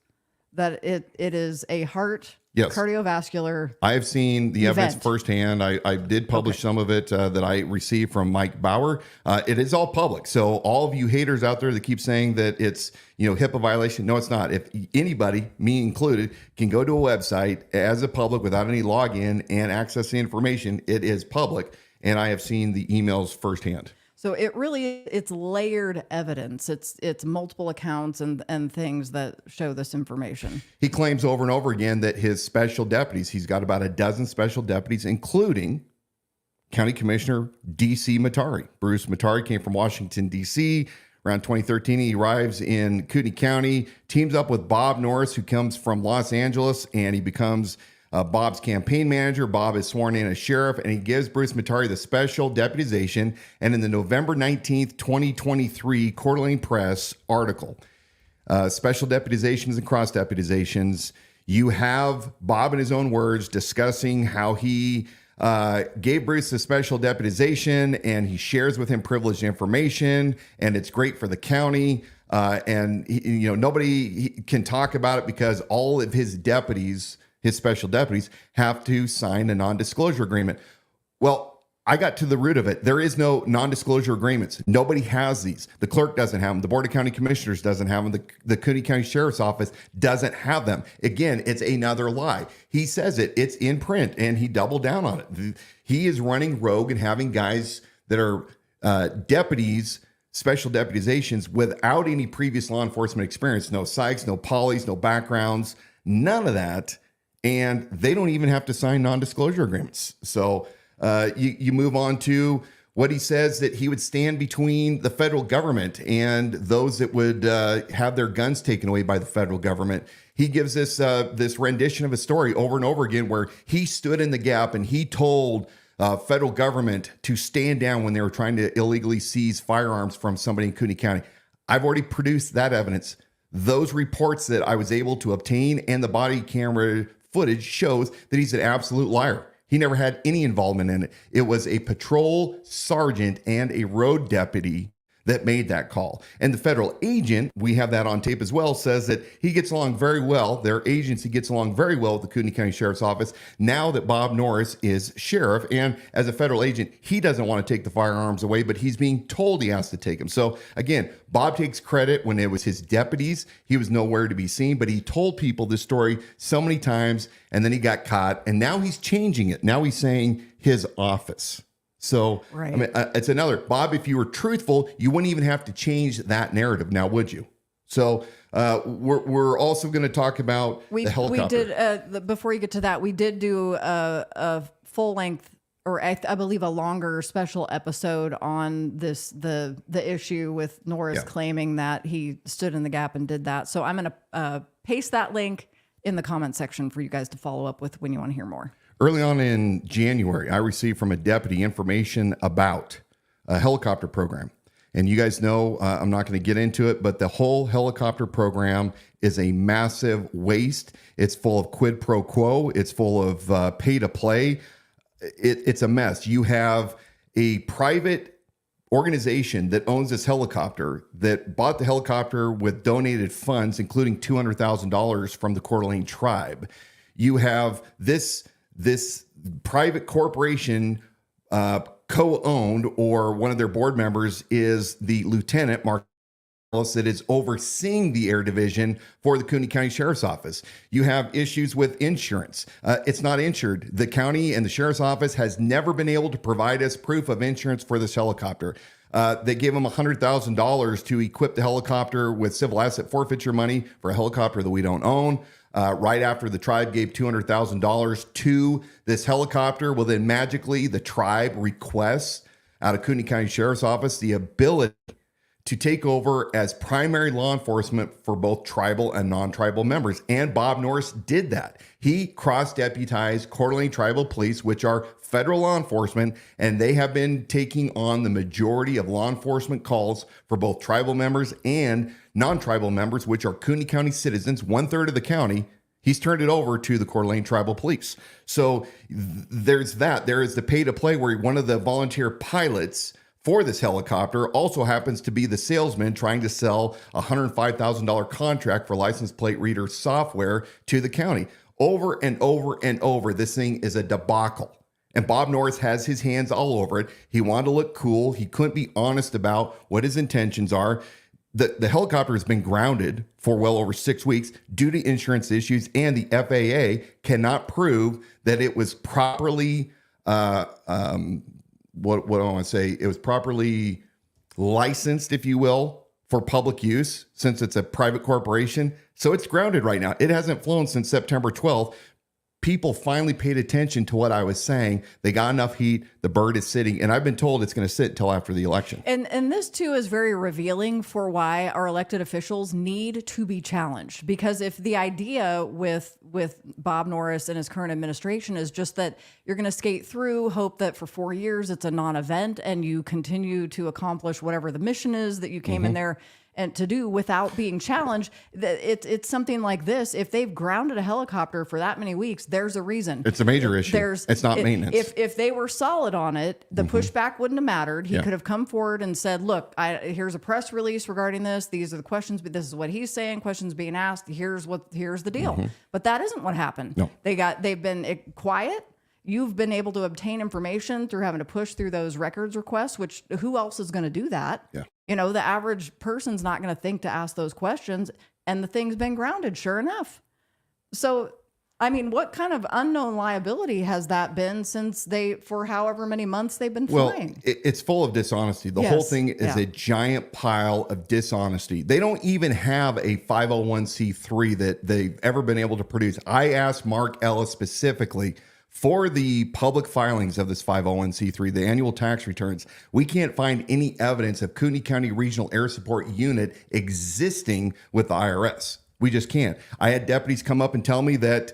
that it is a heart cardiovascular I have seen the evidence firsthand. I did publish some of it that I received from Mike Bauer. It is all public. So all of you haters out there that keep saying that it's HIPAA violation, no, it's not. If anybody, me included, can go to a website as a public without any login and access the information, it is public. And I have seen the emails firsthand. So it's layered evidence. It's multiple accounts and things that show this information. He claims over and over again that his special deputies, he's got about a dozen special deputies, including County Commissioner D.C. Matari. Bruce Matari came from Washington, D.C. Around 2013, he arrives in Kootenai County, teams up with Bob Norris, who comes from Los Angeles, and he becomes Bob's campaign manager. Bob is sworn in as sheriff, and he gives Bruce Matari the special deputization. And in the November 19th, 2023 Coeur d'Alene Press article, special deputizations and cross deputizations, you have Bob in his own words discussing how he gave Bruce a special deputization, and he shares with him privileged information, and it's great for the county. And nobody can talk about it because all of his deputies, his special deputies, have to sign a non-disclosure agreement. Well, I got to the root of it. There is no non-disclosure agreements. Nobody has these. The clerk doesn't have them. The Board of County Commissioners doesn't have them. The Kootenai County Sheriff's Office doesn't have them. Again, it's another lie. He says it. It's in print, and he doubled down on it. He is running rogue and having guys that are deputies, special deputizations, without any previous law enforcement experience. No psychs, no polys, no backgrounds, none of that. And they don't even have to sign non-disclosure agreements. So you move on to what he says, that he would stand between the federal government and those that would have their guns taken away by the federal government. He gives this rendition of a story over and over again where he stood in the gap and he told federal government to stand down when they were trying to illegally seize firearms from somebody in Kootenai County. I've already produced that evidence. Those reports that I was able to obtain and the body camera footage shows that he's an absolute liar. He never had any involvement in it. It was a patrol sergeant and a road deputy that made that call. And the federal agent, we have that on tape as well, says that he gets along very well. Their agency gets along very well with the Kootenai County Sheriff's Office now that Bob Norris is sheriff. And as a federal agent, he doesn't want to take the firearms away, but he's being told he has to take them. So again, Bob takes credit when it was his deputies. He was nowhere to be seen, but he told people this story so many times, and then he got caught. And now he's changing it. Now he's saying his office. So, right. I mean, it's another, Bob, if you were truthful, you wouldn't even have to change that narrative now, would you? So we're also going to talk about the helicopter. We did, before you get to that, we did do a full length, or I believe a longer special episode on the issue with Norris claiming that he stood in the gap and did that. So I'm going to paste that link in the comment section for you guys to follow up with when you want to hear more. Early on in January, I received from a deputy information about a helicopter program. And you guys know, I'm not going to get into it, but the whole helicopter program is a massive waste. It's full of quid pro quo. It's full of pay to play. It's a mess. You have a private organization that owns this helicopter that bought the helicopter with donated funds, including $200,000 from the Coeur d'Alene tribe. You have this private corporation co-owned, or one of their board members is the lieutenant, Mark, that is overseeing the air division for the Kootenai County Sheriff's Office. You have issues with insurance. It's not insured. The county and the Sheriff's Office has never been able to provide us proof of insurance for this helicopter. They gave him $100,000 to equip the helicopter with civil asset forfeiture money for a helicopter that we don't own. Right after the tribe gave $200,000 to this helicopter, well, then magically the tribe requests out of Kootenai County Sheriff's Office the ability to take over as primary law enforcement for both tribal and non-tribal members. And Bob Norris did that. He cross-deputized Coeur d'Alene Tribal Police, which are federal law enforcement, and they have been taking on the majority of law enforcement calls for both tribal members and non-tribal members, which are Kootenai County citizens, 1/3 of the county. He's turned it over to the Coeur d'Alene Tribal Police. So there's that. There is the pay to play, where one of the volunteer pilots for this helicopter also happens to be the salesman trying to sell a $105,000 contract for license plate reader software to the county. Over and over and over, this thing is a debacle. And Bob Norris has his hands all over it. He wanted to look cool. He couldn't be honest about what his intentions are. The helicopter has been grounded for well over 6 weeks due to insurance issues, and the FAA cannot prove that it was properly what do I want to say? It was properly licensed, if you will, for public use, since it's a private corporation. So it's grounded right now. It hasn't flown since September 12th. People finally paid attention to what I was saying. They got enough heat. The bird is sitting, and I've been told it's going to sit until after the election. And this too is very revealing for why our elected officials need to be challenged. Because if the idea with Bob Norris and his current administration is just that you're going to skate through, hope that for 4 years it's a non-event, and you continue to accomplish whatever the mission is that you came in there and to do without being challenged. It's something like this. If they've grounded a helicopter for that many weeks, there's a reason. It's a major issue. It's not maintenance. If they were solid on it, the pushback wouldn't have mattered. He could have come forward and said, look, here's a press release regarding this. These are the questions, but this is what he's saying. Questions being asked. Here's the deal. But that isn't what happened. No. They've been quiet. You've been able to obtain information through having to push through those records requests, which who else is going to do that? Yeah. The average person's not going to think to ask those questions, and the thing's been grounded, sure enough. So, I mean, what kind of unknown liability has that been for however many months they've been flying? Well, it's full of dishonesty. The whole thing is a giant pile of dishonesty. They don't even have a 501c3 that they've ever been able to produce. I asked Mark Ellis specifically for the public filings of this 501c3, the annual tax returns. We can't find any evidence of Kootenai County Regional Air Support Unit existing with the IRS. We just can't. I had deputies come up and tell me that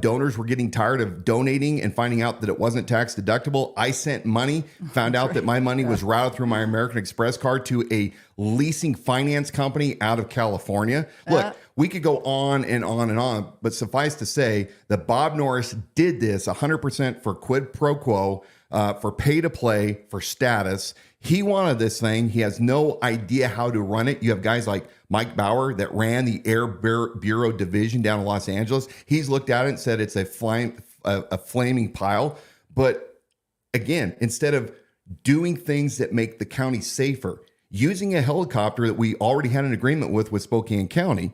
donors were getting tired of donating and finding out that it wasn't tax deductible. I sent money, found out that my money was routed through my American Express card to a leasing finance company out of California. Look, we could go on and on and on, but suffice to say that Bob Norris did this 100% for quid pro quo, for pay to play, for status. He wanted this thing. He has no idea how to run it. You have guys like Mike Bauer that ran the Air Bureau division down in Los Angeles. He's looked at it and said it's a flaming pile. But again, instead of doing things that make the county safer, using a helicopter that we already had an agreement with Spokane County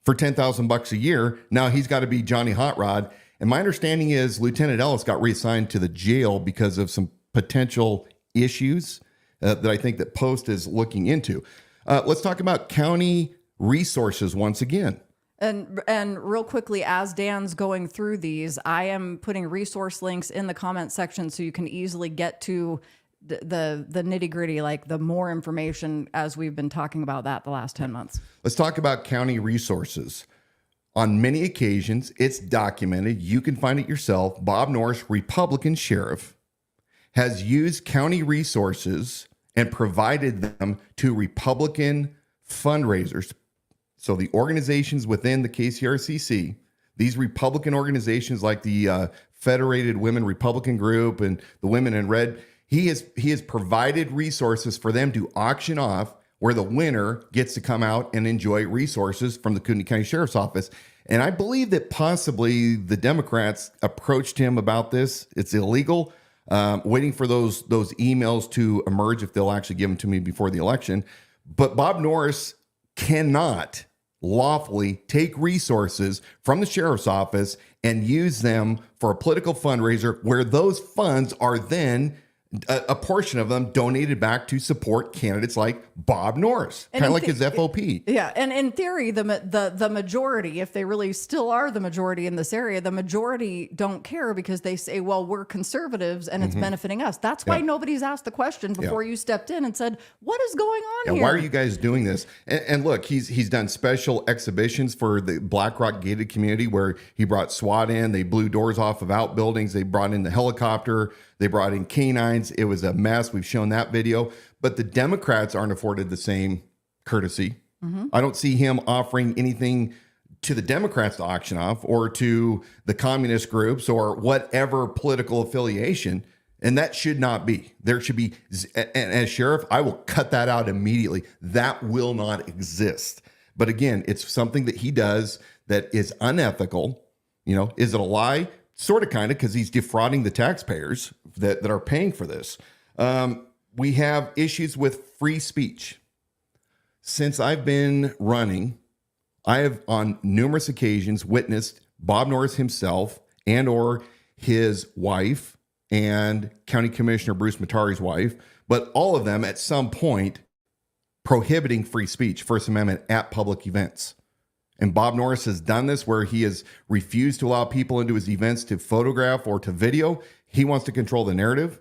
for $10,000 a year, now he's got to be Johnny Hot Rod. And my understanding is Lieutenant Ellis got reassigned to the jail because of some potential issues that I think that Post is looking into. Let's talk about county resources once again. And real quickly, as Dan's going through these, I am putting resource links in the comment section so you can easily get to the nitty gritty, like the more information, as we've been talking about that the last 10 months. Let's talk about county resources. On many occasions, it's documented. You can find it yourself. Bob Norris, Republican sheriff, has used county resources and provided them to Republican fundraisers. So the organizations within the KCRCC, these Republican organizations like the Federated Women Republican Group and the Women in Red, he has provided resources for them to auction off, where the winner gets to come out and enjoy resources from the Kootenai County Sheriff's Office. And I believe that possibly the Democrats approached him about this. It's illegal. Waiting for those emails to emerge if they'll actually give them to me before the election. But Bob Norris cannot lawfully take resources from the sheriff's office and use them for a political fundraiser, where those funds are then a portion of them donated back to support candidates like Bob Norris, kind of like his FOP. Yeah, and in theory, the majority, if they really still are the majority in this area, the majority don't care because they say, well, we're conservatives and it's benefiting us. That's why nobody's asked the question before you stepped in and said, what is going on and here? Why are you guys doing this? And look, he's done special exhibitions for the Black Rock gated community where he brought SWAT in. They blew doors off of outbuildings. They brought in the helicopter. They brought in canines. It was a mess. We've shown that video. But the Democrats aren't afforded the same courtesy. I don't see him offering anything to the Democrats to auction off, or to the communist groups, or whatever political affiliation. And that should not be. There should be, and as sheriff, I will cut that out immediately. That will not exist. But again, it's something that he does that is unethical. Is it a lie? Sort of, kind of, because he's defrauding the taxpayers that are paying for this. We have issues with free speech. Since I've been running, I have on numerous occasions witnessed Bob Norris himself and or his wife and County Commissioner Bruce Matari's wife, but all of them at some point prohibiting free speech, First Amendment, at public events. And Bob Norris has done this where he has refused to allow people into his events to photograph or to video. He wants to control the narrative.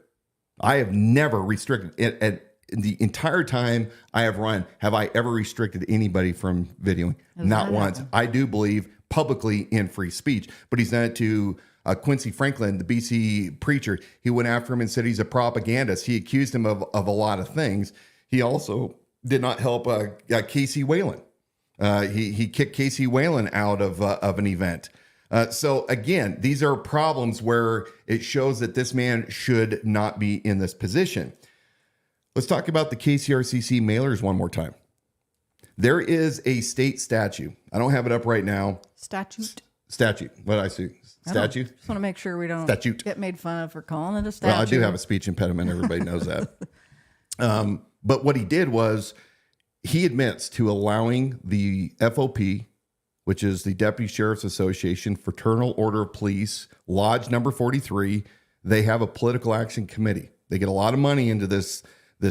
I have never restricted it. At the entire time I have run, have I ever restricted anybody from videoing? Not once. I do believe publicly in free speech, but he's done it to Quincy Franklin, the BC preacher. He went after him and said he's a propagandist. He accused him of a lot of things. He also did not help Casey Whalen. He kicked Casey Whalen out of an event. So again, these are problems where it shows that this man should not be in this position. Let's talk about the KCRCC mailers one more time. There is a state statute. I don't have it up right now. Statute. What did I say? Statute? Just want to make sure we don't get made fun of for calling it a statute. Well, I do have a speech impediment. Everybody knows that. But what he did was he admits to allowing the FOP, which is the Deputy Sheriff's Association, Fraternal Order of Police, Lodge number 43. They have a political action committee. They get a lot of money into this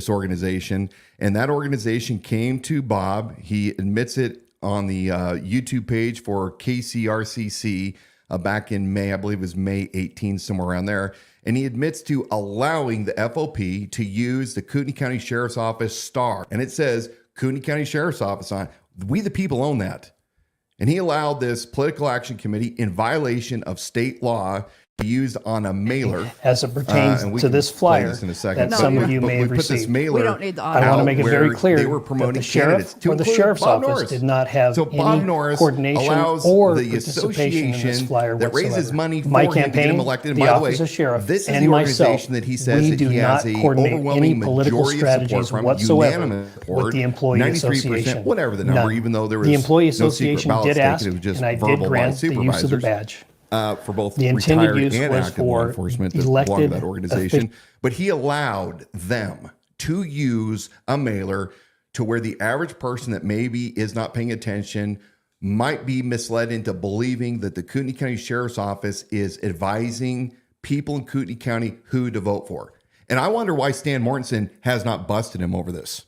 organization. And that organization came to Bob. He admits it on the YouTube page for KCRCC back in May. I believe it was May 18, somewhere around there. And he admits to allowing the FOP to use the Kootenai County Sheriff's Office star. And it says Kootenai County Sheriff's Office on it. We the people own that. And he allowed this political action committee in violation of state law to be used on a mailer. As it pertains to this flyer this in a second. that some of you may have put this received. mailer We don't need the I want to make it very clear they were that promoting the sheriff candidates to or the include sheriff's Bob office Norris. did not have So Bob any Norris coordination allows or the participation in this association flyer that whatsoever. raises money for My him to get campaign, him elected. And the by the way, office of sheriff, this is and the myself, organization that he says we that do he not has a coordinate overwhelming any political majority of support strategies from, whatsoever unanimous support, with the employee 93%, association. whatever the number, None. even though there was the employee no secret association ballots did taken, ask, it was just and I did verbal by grant the use of the supervisors. badge. For both The intended retired use and was active law for enforcement that elected belong to that organization. But he allowed them to use a mailer to where the average person that maybe is not paying attention might be misled into believing that the Kootenai County Sheriff's Office is advising people in Kootenai County who to vote for. And I wonder why Stan Mortensen has not busted him over this.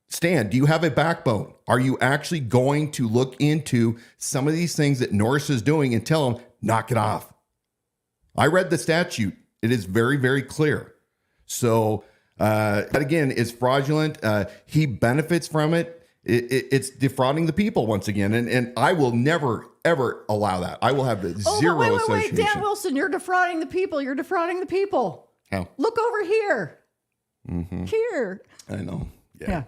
Stan, do you have a backbone? Are you actually going to look into some of these things that Norris is doing and tell him, knock it off? I read the statute. It is very, very clear. So that again is fraudulent. He benefits from it. It's defrauding the people once again. And I will never, ever allow that. I will have zero association. Wait, Dan Wilson, you're defrauding the people. You're defrauding the people. How? Look over here. Mm-hmm. Here. I know. Yeah.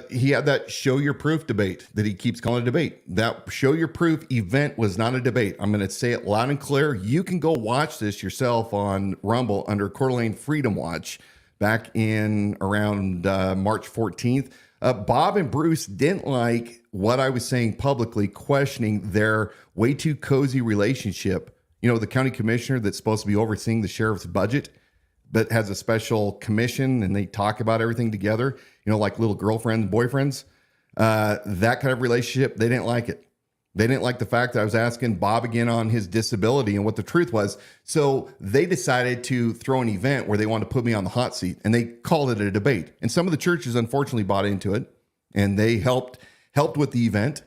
He had that show your proof debate that he keeps calling a debate. That show your proof event was not a debate. I'm going to say it loud and clear. You can go watch this yourself on Rumble under Coeur d'Alene Freedom Watch back in around March 14th. Bob and Bruce didn't like what I was saying publicly, questioning their way too cozy relationship. You know, the county commissioner that's supposed to be overseeing the sheriff's budget, but has a special commission and they talk about everything together, you know, like little girlfriends, boyfriends, that kind of relationship. They didn't like it. They didn't like the fact that I was asking Bob again on his disability and what the truth was. So they decided to throw an event where they wanted to put me on the hot seat, and they called it a debate. And some of the churches unfortunately bought into it, and they helped with the event,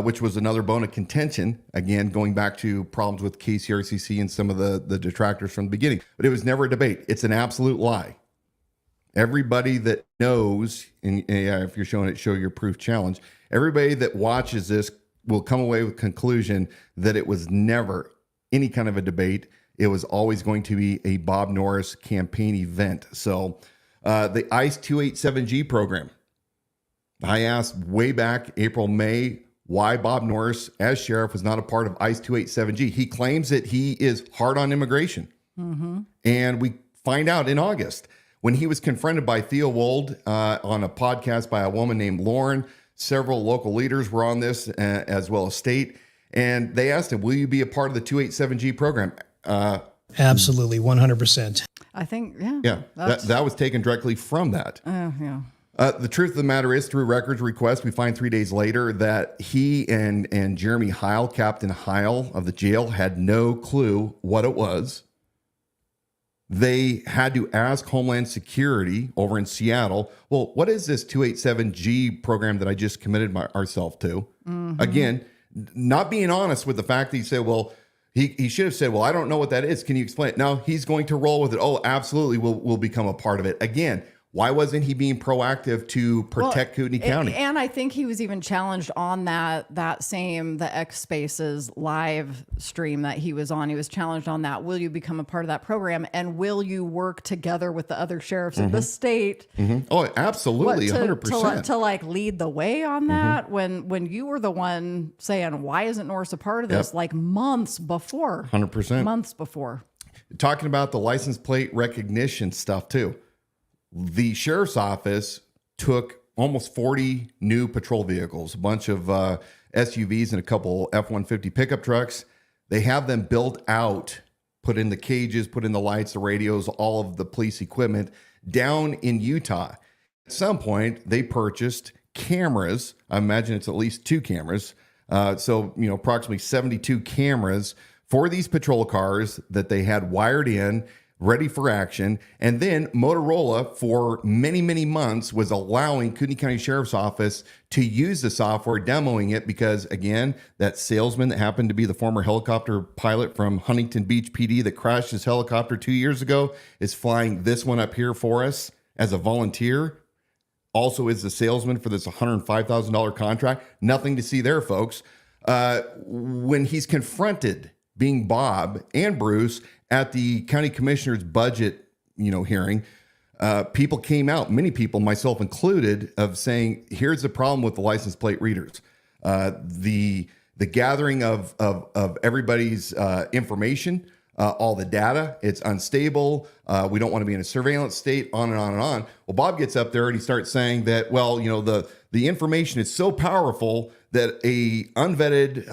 which was another bone of contention. Again, going back to problems with KCRCC and some of the detractors from the beginning. But it was never a debate. It's an absolute lie. Everybody that knows, and if you're showing it, show your proof challenge. Everybody that watches this will come away with conclusion that it was never any kind of a debate. It was always going to be a Bob Norris campaign event. So the ICE 287G program, I asked way back April, May, why Bob Norris as sheriff was not a part of ICE 287G. He claims that he is hard on immigration. Mm-hmm. And we find out in August when he was confronted by Theo Wold on a podcast by a woman named Lauren. Several local leaders were on this as well as state. And they asked him, will you be a part of the 287G program? Absolutely, 100%. I think, Yeah, that was taken directly from that. Yeah. The truth of the matter is, through records request, we find 3 days later that he and Jeremy Heil, Captain Heil of the jail, had no clue what it was. They had to ask Homeland Security over in Seattle, well, what is this 287G program that I just committed ourselves to? Mm-hmm. Again, not being honest with the fact that he said, well, he should have said, well, I don't know what that is. Can you explain it? No, he's going to roll with it. Oh, absolutely, we'll become a part of it. Again, Why wasn't he being proactive to protect Kootenai County? And I think he was even challenged on the X Spaces live stream that he was on. He was challenged on that. Will you become a part of that program? And will you work together with the other sheriffs of the state? Oh, absolutely. 100%. To like lead the way on that when you were the one saying, why isn't Norris a part of this? Like months before. 100%. Months before. Talking about the license plate recognition stuff too. The sheriff's office took almost 40 new patrol vehicles, a bunch of SUVs and a couple F-150 pickup trucks. They have them built out, put in the cages, put in the lights, the radios, all of the police equipment down in Utah. At some point, they purchased cameras. I imagine it's at least 2 cameras. So, approximately 72 cameras for these patrol cars that they had wired in, ready for action. And then Motorola, for many, many months, was allowing Kootenai County Sheriff's Office to use the software, demoing it, because, again, that salesman that happened to be the former helicopter pilot from Huntington Beach PD that crashed his helicopter 2 years ago is flying this one up here for us as a volunteer. Also is the salesman for this $105,000 contract. Nothing to see there, folks. When he's confronted, being Bob and Bruce, at the county commissioner's budget, hearing, people came out, many people, myself included, of saying, here's the problem with the license plate readers. The gathering of everybody's information, all the data, it's unstable. We don't want to be in a surveillance state, on and on and on. Well, Bob gets up there and he starts saying that, the information is so powerful that a unvetted,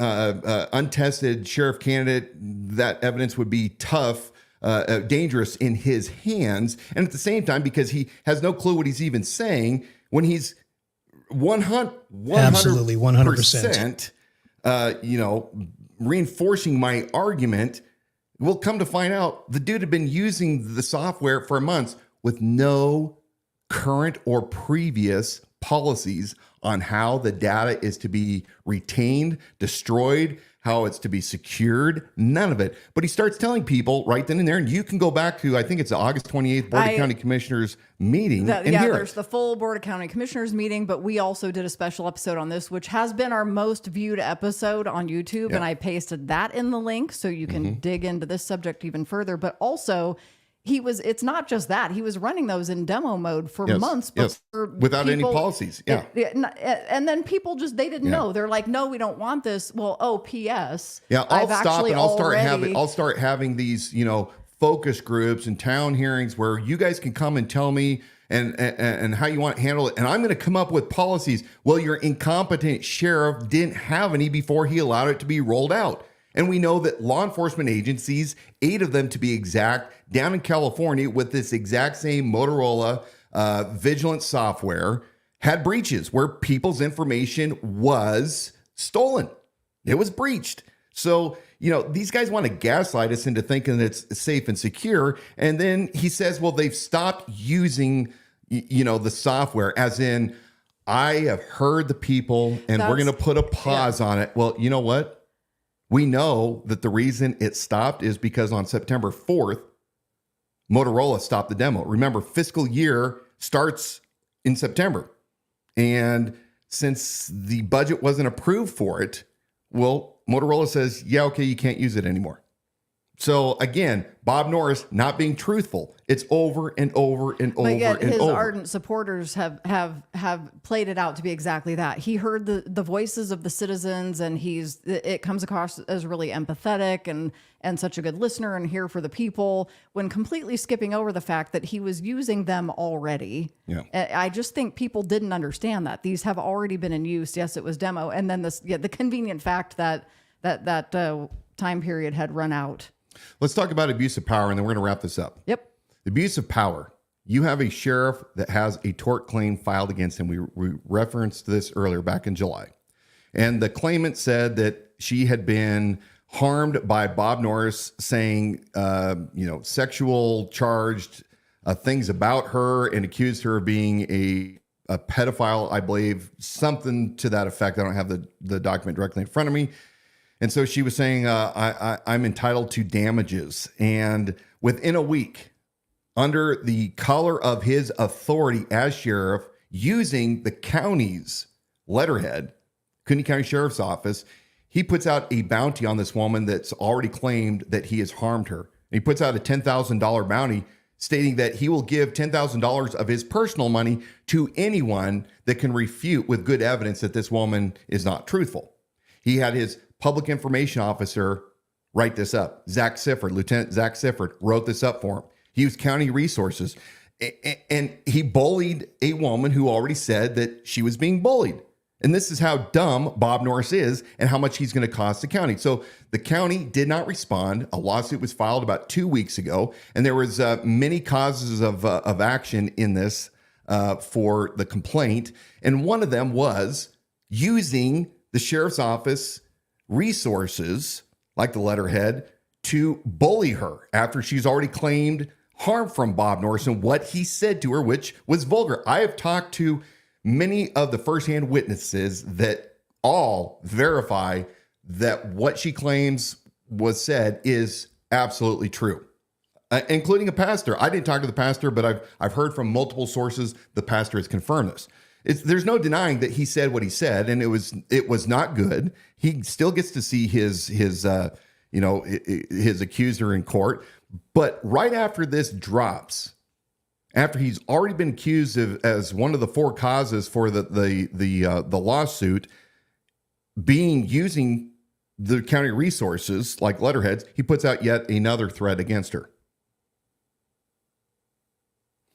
untested sheriff candidate, that evidence would be tough, dangerous in his hands. And at the same time, because he has no clue what he's even saying, when he's 100%, reinforcing my argument, we'll come to find out the dude had been using the software for months with no current or previous policies on how the data is to be retained, destroyed, how it's to be secured, none of it. But he starts telling people right then and there, and you can go back to, I think it's the August 28th Board of County Commissioners meeting. There's the full Board of County Commissioners meeting, but we also did a special episode on this, which has been our most viewed episode on YouTube. And I pasted that in the link so you can dig into this subject even further. But also, it's not just that. He was running those in demo mode for months without any policies. And then people they didn't know. They're like, no, we don't want this. Well, P.S. Yeah, I'll start having these, focus groups and town hearings where you guys can come and tell me and how you want to handle it. And I'm going to come up with policies. Well, your incompetent sheriff didn't have any before he allowed it to be rolled out. And we know that law enforcement agencies, 8 of them to be exact, down in California with this exact same Motorola vigilance software, had breaches where people's information was stolen. It was breached. So, these guys want to gaslight us into thinking that it's safe and secure. And then he says, well, they've stopped using, the software, as in, I have heard the people and we're going to put a pause on it. Well, you know what? We know that the reason it stopped is because on September 4th, Motorola stopped the demo. Remember, fiscal year starts in September. And since the budget wasn't approved for it, well, Motorola says, yeah, okay, you can't use it anymore. So again, Bob Norris not being truthful. It's over and over and over and over. His ardent supporters have played it out to be exactly that. He heard the voices of the citizens, and it comes across as really empathetic and such a good listener and here for the people, when completely skipping over the fact that he was using them already. Yeah. I just think people didn't understand that these have already been in use. Yes, it was demo, and then the convenient fact that time period had run out. Let's talk about abuse of power, and then we're going to wrap this up. Yep. Abuse of power. You have a sheriff that has a tort claim filed against him. We referenced this earlier back in July. And the claimant said that she had been harmed by Bob Norris saying, sexual charged things about her, and accused her of being a pedophile, I believe, something to that effect. I don't have the document directly in front of me. And so she was saying, I'm entitled to damages. And within a week, under the color of his authority as sheriff, using the county's letterhead, Kootenai County Sheriff's Office, he puts out a bounty on this woman that's already claimed that he has harmed her. And he puts out a $10,000 bounty stating that he will give $10,000 of his personal money to anyone that can refute with good evidence that this woman is not truthful. He had his public information officer write this up. Lieutenant Zach Sifford wrote this up for him. He used county resources, and he bullied a woman who already said that she was being bullied. And this is how dumb Bob Norris is and how much he's going to cost the county. So the county did not respond. A lawsuit was filed about 2 weeks ago, and there was many causes of action in this for the complaint. And one of them was using the sheriff's office resources, like the letterhead, to bully her after she's already claimed harm from Bob Norris and what he said to her, which was vulgar. I have talked to many of the firsthand witnesses that all verify that what she claims was said is absolutely true, including a pastor. I didn't talk to the pastor, but I've heard from multiple sources the pastor has confirmed this. There's no denying that he said what he said, and it was not good. He still gets to see his accuser in court, but right after this drops, after he's already been accused of as one of the four causes for the lawsuit being using the county resources like letterheads, he puts out yet another threat against her.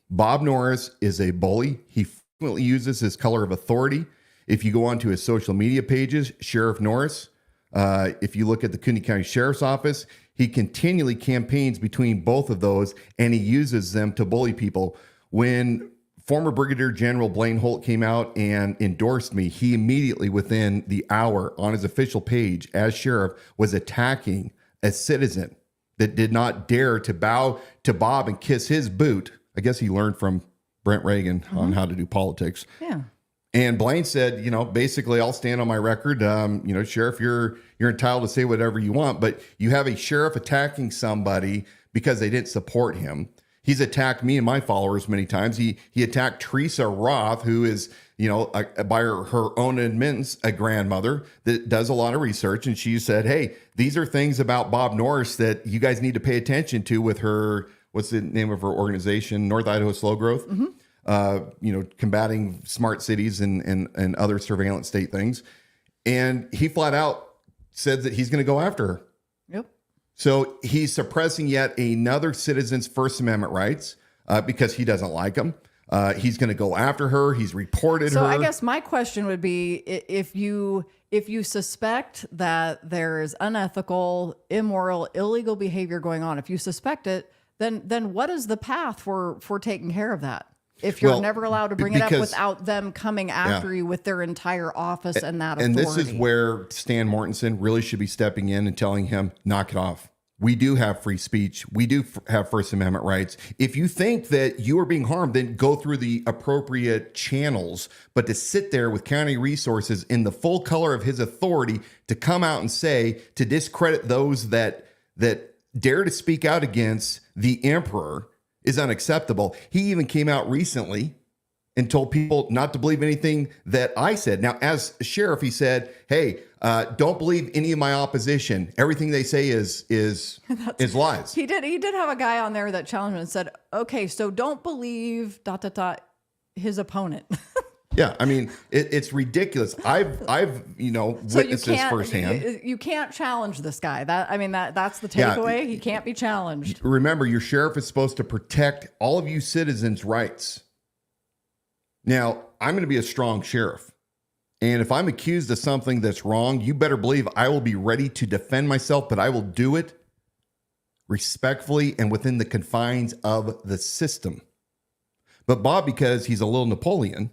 Bob Norris is a bully. He frequently uses his color of authority. If you go onto his social media pages, Sheriff Norris, if you look at the Kootenai County Sheriff's Office, he continually campaigns between both of those, and he uses them to bully people. When former Brigadier General Blaine Holt came out and endorsed me, he immediately, within the hour, on his official page as sheriff, was attacking a citizen that did not dare to bow to Bob and kiss his boot. I guess he learned from Brent Reagan on how to do politics. Yeah. And Blaine said, basically, I'll stand on my record. Sheriff, you're entitled to say whatever you want, but you have a sheriff attacking somebody because they didn't support him. He's attacked me and my followers many times. He attacked Teresa Roth, who is, by her own admittance, a grandmother that does a lot of research. And she said, hey, these are things about Bob Norris that you guys need to pay attention to with her. What's the name of her organization? North Idaho Slow Growth. Combating smart cities and other surveillance state things. And he flat out said that he's going to go after her. Yep. So he's suppressing yet another citizen's First Amendment rights because he doesn't like them. He's going to go after her. He's reported her. So I guess my question would be, if you suspect that there is unethical, immoral, illegal behavior going on, if you suspect it, then what is the path for taking care of that? If you're never allowed to bring it up without them coming after you with their entire office and that authority. And this is where Stan Mortensen really should be stepping in and telling him, knock it off. We do have free speech. We do have First Amendment rights. If you think that you are being harmed, then go through the appropriate channels. But to sit there with county resources in the full color of his authority to come out and say, to discredit those that dare to speak out against the emperor is unacceptable. He even came out recently and told people not to believe anything that I said. Now, as sheriff, he said, hey, don't believe any of my opposition. Everything they say is lies. He did have a guy on there that challenged him and said, okay, so don't believe ... his opponent. Yeah, I mean, it's ridiculous. I've witnessed this firsthand. You can't challenge this guy. That's the takeaway. Yeah, he can't be challenged. Remember, your sheriff is supposed to protect all of you citizens' rights. Now, I'm going to be a strong sheriff. And if I'm accused of something that's wrong, you better believe I will be ready to defend myself, but I will do it respectfully and within the confines of the system. But Bob, because he's a little Napoleon,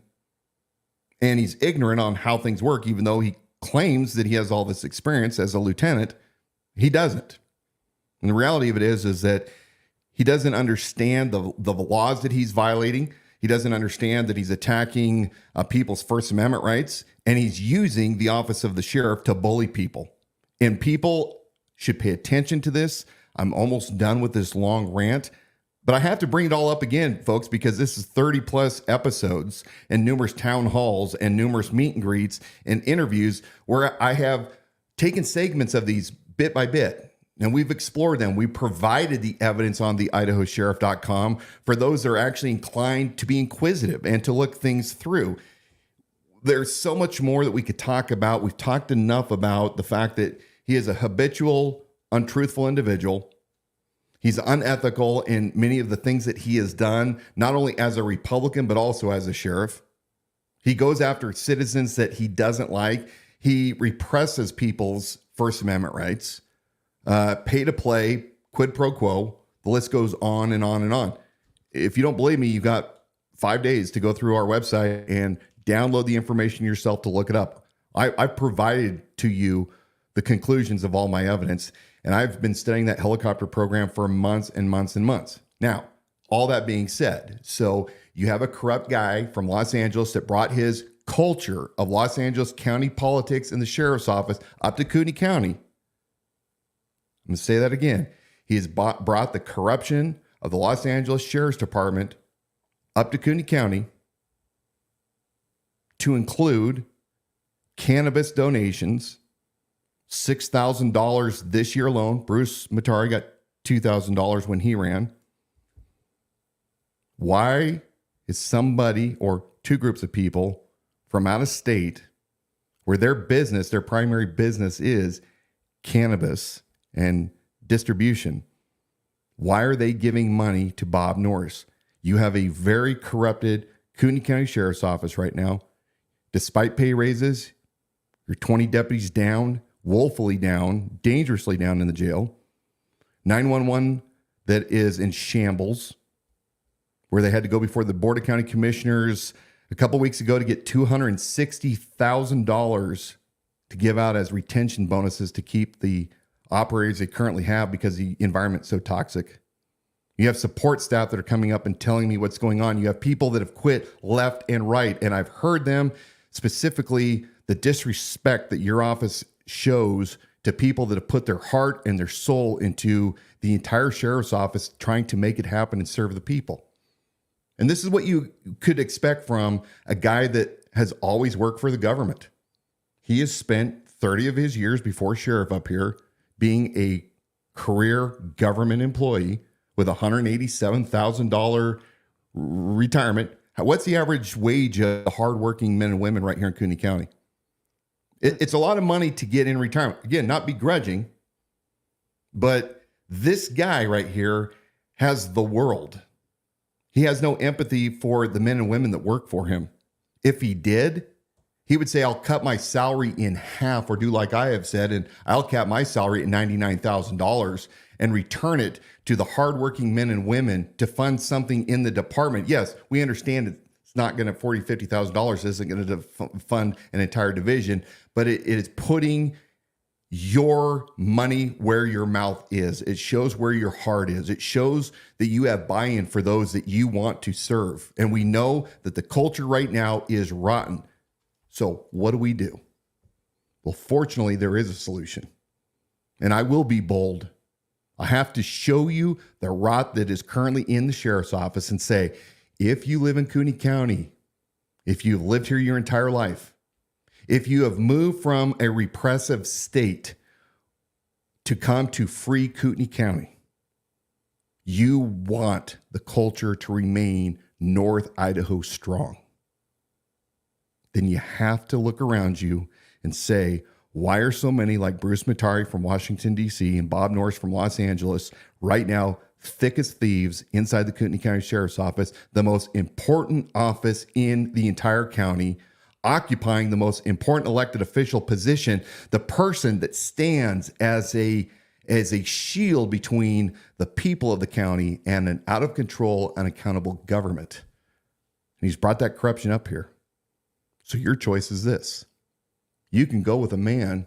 and he's ignorant on how things work, even though he claims that he has all this experience as a lieutenant, he doesn't. And the reality of it is that he doesn't understand the laws that he's violating. He doesn't understand that he's attacking people's First Amendment rights, and he's using the office of the sheriff to bully people. And people should pay attention to this. I'm almost done with this long rant. But I have to bring it all up again, folks, because this is 30 plus episodes and numerous town halls and numerous meet and greets and interviews where I have taken segments of these bit by bit and we've explored them. We provided the evidence on the idahosheriff.com for those that are actually inclined to be inquisitive and to look things through. There's so much more that we could talk about. We've talked enough about the fact that he is a habitual, untruthful individual. He's unethical in many of the things that he has done, not only as a Republican, but also as a sheriff. He goes after citizens that he doesn't like. He represses people's First Amendment rights, pay to play, quid pro quo. The list goes on and on and on. If you don't believe me, you've got 5 days to go through our website and download the information yourself to look it up. I've provided to you the conclusions of all my evidence. And I've been studying that helicopter program for months and months and months. Now, all that being said, so you have a corrupt guy from Los Angeles that brought his culture of Los Angeles County politics in the sheriff's office up to Kootenai County. I'm going to say that again. He has brought the corruption of the Los Angeles Sheriff's Department up to Kootenai County to include cannabis donations, $6,000 this year alone. Bruce Matari got $2,000 when he ran. Why is somebody or two groups of people from out of state where their business, their primary business is cannabis and distribution, why are they giving money to Bob Norris? You have a very corrupted Kootenai County Sheriff's Office right now. Despite pay raises, you're 20 deputies down, woefully down, dangerously down in the jail. 911 that is in shambles, where they had to go before the Board of County Commissioners a couple weeks ago to get $260,000 to give out as retention bonuses to keep the operators they currently have because the environment's so toxic. You have support staff that are coming up and telling me what's going on. You have people that have quit left and right, and I've heard them, specifically the disrespect that your office shows to people that have put their heart and their soul into the entire sheriff's office trying to make it happen and serve the people. And this is what you could expect from a guy that has always worked for the government. He has spent 30 of his years before sheriff up here being a career government employee with $187,000 retirement. What's the average wage of hardworking men and women right here in Kootenai County? It's a lot of money to get in retirement. Again, not begrudging, but this guy right here has the world. He has no empathy for the men and women that work for him. If he did, he would say, I'll cut my salary in half, or do like I have said, and I'll cap my salary at $99,000 and return it to the hardworking men and women to fund something in the department. Yes, we understand it's not going to $40,000, $50,000 isn't going to fund an entire division, but it is putting your money where your mouth is. It shows where your heart is. It shows that you have buy-in for those that you want to serve. And we know that the culture right now is rotten. So what do? Well, fortunately, there is a solution. And I will be bold. I have to show you the rot that is currently in the sheriff's office and say, if you live in Kootenai County, if you've lived here your entire life, if you have moved from a repressive state to come to free Kootenai County, you want the culture to remain North Idaho strong. Then you have to look around you and say, why are so many like Bruce Matari from Washington, D.C. and Bob Norris from Los Angeles right now thick as thieves inside the Kootenai County Sheriff's Office, the most important office in the entire county, occupying the most important elected official position, the person that stands as a shield between the people of the county and an out of control, unaccountable government. And he's brought that corruption up here. So your choice is this. You can go with a man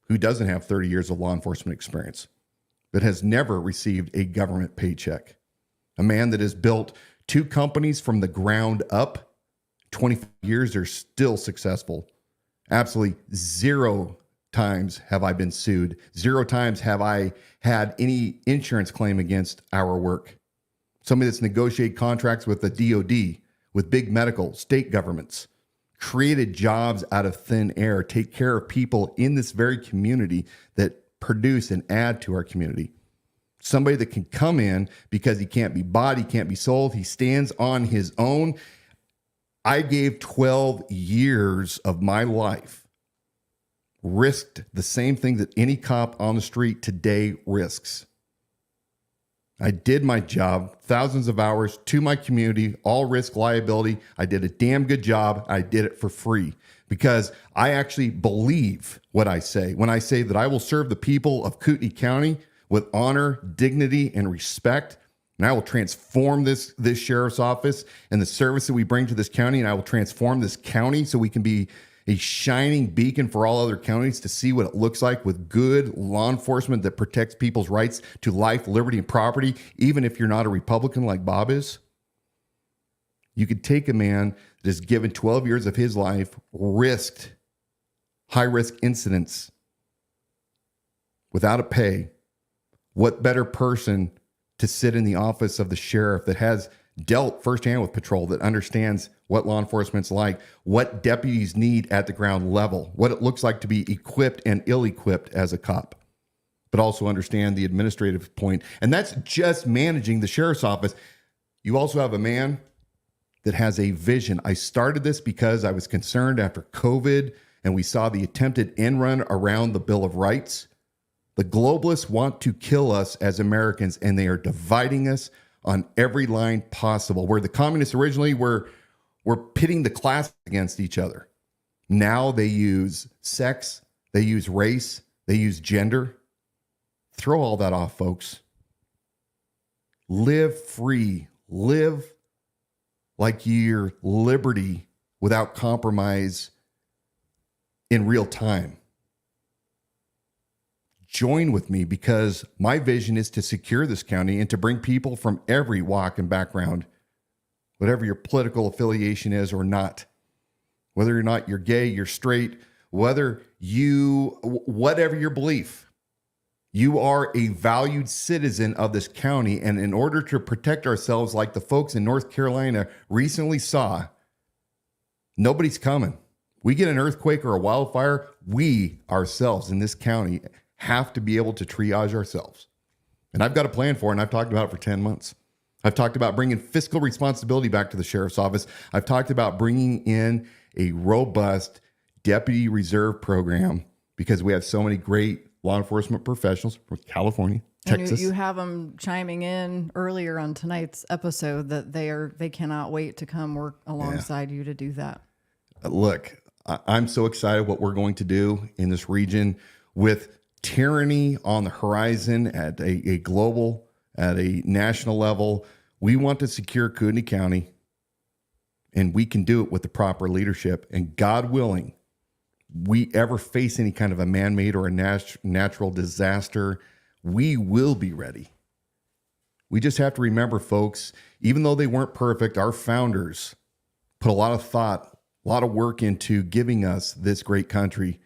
who doesn't have 30 years of law enforcement experience, but has never received a government paycheck. A man that has built 2 companies from the ground up. 25 years, they're still successful. Absolutely 0 times have I been sued. 0 times have I had any insurance claim against our work. somebody that's negotiated contracts with the DOD, with big medical, state governments, created jobs out of thin air, take care of people in this very community that produce and add to our community. Somebody that can come in because he can't be bought, he can't be sold, he stands on his own. I gave 12 years of my life, risked the same thing that any cop on the street today risks. I did my job, thousands of hours to my community, all risk liability. I did a damn good job. I did it for free because I actually believe what I say. When I say that I will serve the people of Kootenai County with honor, dignity, and respect, and I will transform this sheriff's office and the service that we bring to this county, and I will transform this county so we can be a shining beacon for all other counties to see what it looks like with good law enforcement that protects people's rights to life, liberty, and property, even if you're not a Republican like Bob is. You could take a man that has given 12 years of his life, risked high-risk incidents without a pay. What better person to sit in the office of the sheriff that has dealt firsthand with patrol, that understands what law enforcement's like, what deputies need at the ground level, what it looks like to be equipped and ill-equipped as a cop, but also understand the administrative point. And that's just managing the sheriff's office. You also have a man that has a vision. I started this because I was concerned after COVID and we saw the attempted end run around the Bill of Rights. The globalists want to kill us as Americans, and they are dividing us on every line possible. Where the communists originally were pitting the class against each other. Now they use sex, they use race, they use gender. Throw all that off, folks. Live free. Live like your liberty without compromise in real time. Join with me because my vision is to secure this county and to bring people from every walk and background, whatever your political affiliation is or not, whether or not you're gay, you're straight, whatever your belief, you are a valued citizen of this county. And in order to protect ourselves, like the folks in North Carolina recently saw, nobody's coming. We get an earthquake or a wildfire, we ourselves in this county have to be able to triage ourselves. And I've got a plan for it, and I've talked about it for 10 months. I've talked about bringing fiscal responsibility back to the sheriff's office. I've talked about bringing in a robust deputy reserve program because we have so many great law enforcement professionals from California, Texas. And you have them chiming in earlier on tonight's episode that they cannot wait to come work alongside you to do that. Look, I'm so excited what we're going to do in this region with tyranny on the horizon at a global, at a national level. We want to secure Kootenai County, and we can do it with the proper leadership. And God willing, we ever face any kind of a man-made or a natural disaster, we will be ready. We just have to remember, folks, even though they weren't perfect, our founders put a lot of thought, a lot of work into giving us this great country.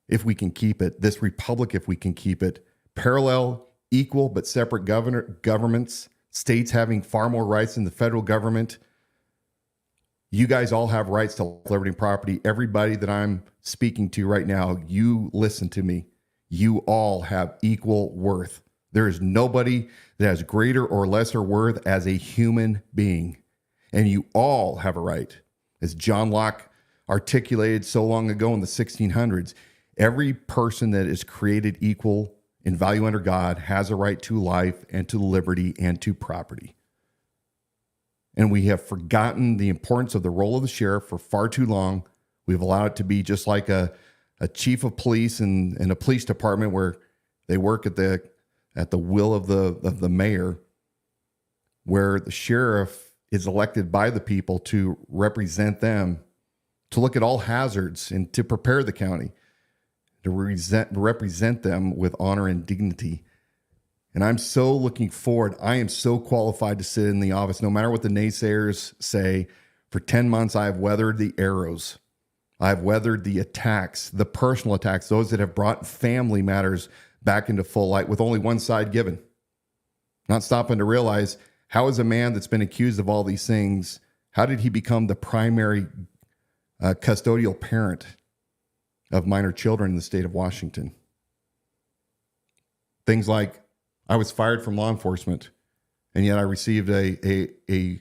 If we can keep it, this republic, if we can keep it, parallel, equal, but separate governments, states having far more rights than the federal government. You guys all have rights to liberty and property. Everybody that I'm speaking to right now, you listen to me. You all have equal worth. There is nobody that has greater or lesser worth as a human being. And you all have a right. As John Locke articulated so long ago in the 1600s, every person that is created equal in value under God has a right to life and to liberty and to property. And we have forgotten the importance of the role of the sheriff for far too long. We've allowed it to be just like a chief of police in a police department where they work at the will of the mayor, where the sheriff is elected by the people to represent them, to look at all hazards and to prepare the county, to represent them with honor and dignity. And I'm so looking forward. I am so qualified to sit in the office, no matter what the naysayers say. For 10 months, I have weathered the arrows. I've weathered the attacks, the personal attacks, those that have brought family matters back into full light with only one side given. Not stopping to realize How is a man that's been accused of all these things, how did he become the primary custodial parent of minor children in the state of Washington? Things like, I was fired from law enforcement, and yet I received a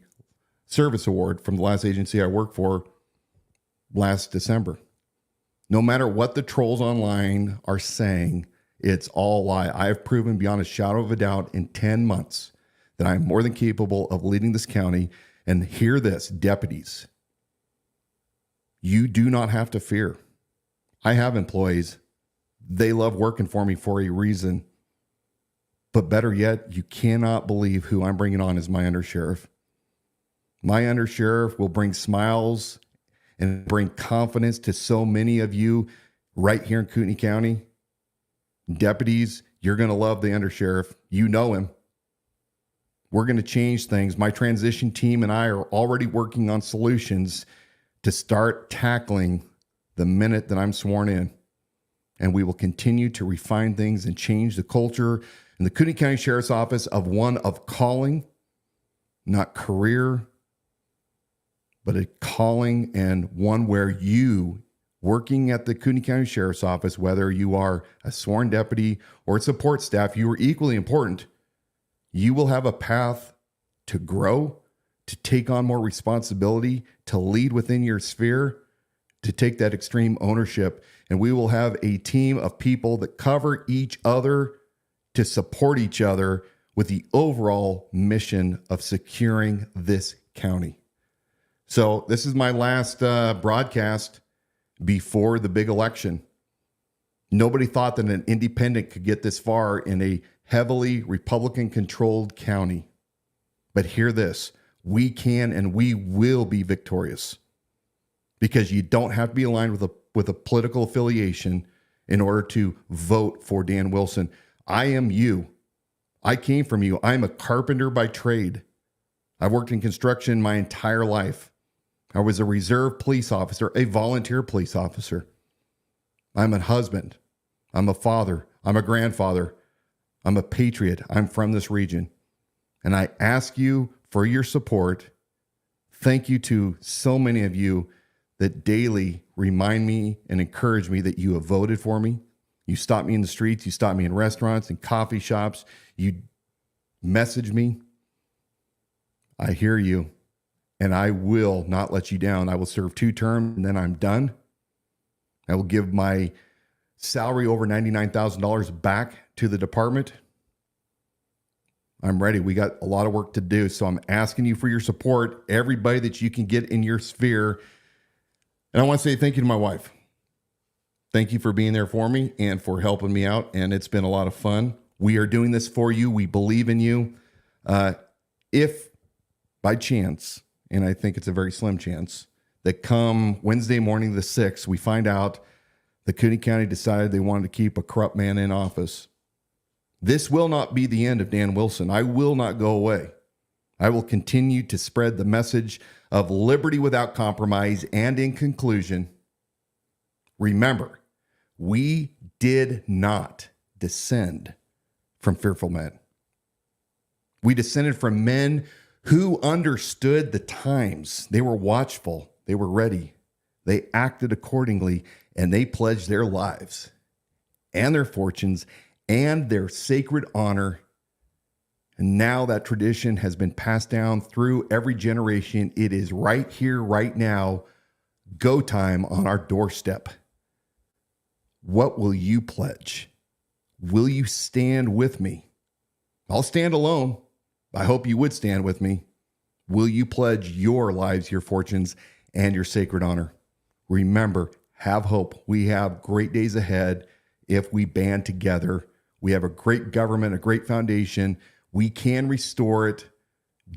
service award from the last agency I worked for last December. No matter what the trolls online are saying, it's all a lie. I have proven beyond a shadow of a doubt in 10 months that I am more than capable of leading this county. And hear this, deputies, you do not have to fear. I have employees. They love working for me for a reason. But better yet, you cannot believe who I'm bringing on as my undersheriff. My undersheriff will bring smiles and bring confidence to so many of you right here in Kootenai County. Deputies, you're going to love the undersheriff. You know him. We're going to change things. My transition team and I are already working on solutions to start tackling the minute that I'm sworn in. And we will continue to refine things and change the culture in the Kootenai County Sheriff's Office of one of calling, not career, but a calling, and one where you, working at the Kootenai County Sheriff's Office, whether you are a sworn deputy or support staff, you are equally important. You will have a path to grow, to take on more responsibility, to lead within your sphere, to take that extreme ownership. And we will have a team of people that cover each other to support each other with the overall mission of securing this county. So this is my last broadcast before the big election. Nobody thought that an independent could get this far in a heavily Republican-controlled county. But hear this, we can and we will be victorious, because you don't have to be aligned with a political affiliation in order to vote for Dan Wilson. I am you. I came from you. I'm a carpenter by trade. I've worked in construction my entire life. I was a reserve police officer, a volunteer police officer. I'm a husband. I'm a father. I'm a grandfather. I'm a patriot. I'm from this region. And I ask you for your support. Thank you to so many of you that daily remind me and encourage me that you have voted for me. You stop me in the streets. You stop me in restaurants and coffee shops. You message me. I hear you, and I will not let you down. I will serve 2 terms, and then I'm done. I will give my salary over $99,000 back to the department. I'm ready. We got a lot of work to do, so I'm asking you for your support, everybody that you can get in your sphere. And I want to say thank you to my wife. Thank you for being there for me and for helping me out, and it's been a lot of fun. We are doing this for you. We believe in you. If by chance, and I think it's a very slim chance, that come Wednesday morning the 6th, we find out the Kootenai County decided they wanted to keep a corrupt man in office, this will not be the end of Dan Wilson. I will not go away. I will continue to spread the message of liberty without compromise. And in conclusion, remember, we did not descend from fearful men. We descended from men who understood the times. They were watchful. They were ready. They acted accordingly, and they pledged their lives and their fortunes and their sacred honor. And now that tradition has been passed down through every generation. It is right here, right now, go time on our doorstep. What will you pledge? Will you stand with me? I'll stand alone. I hope you would stand with me. Will you pledge your lives, your fortunes, and your sacred honor? Remember, have hope. We have great days ahead if we band together. We have a great government, a great foundation. We can restore it.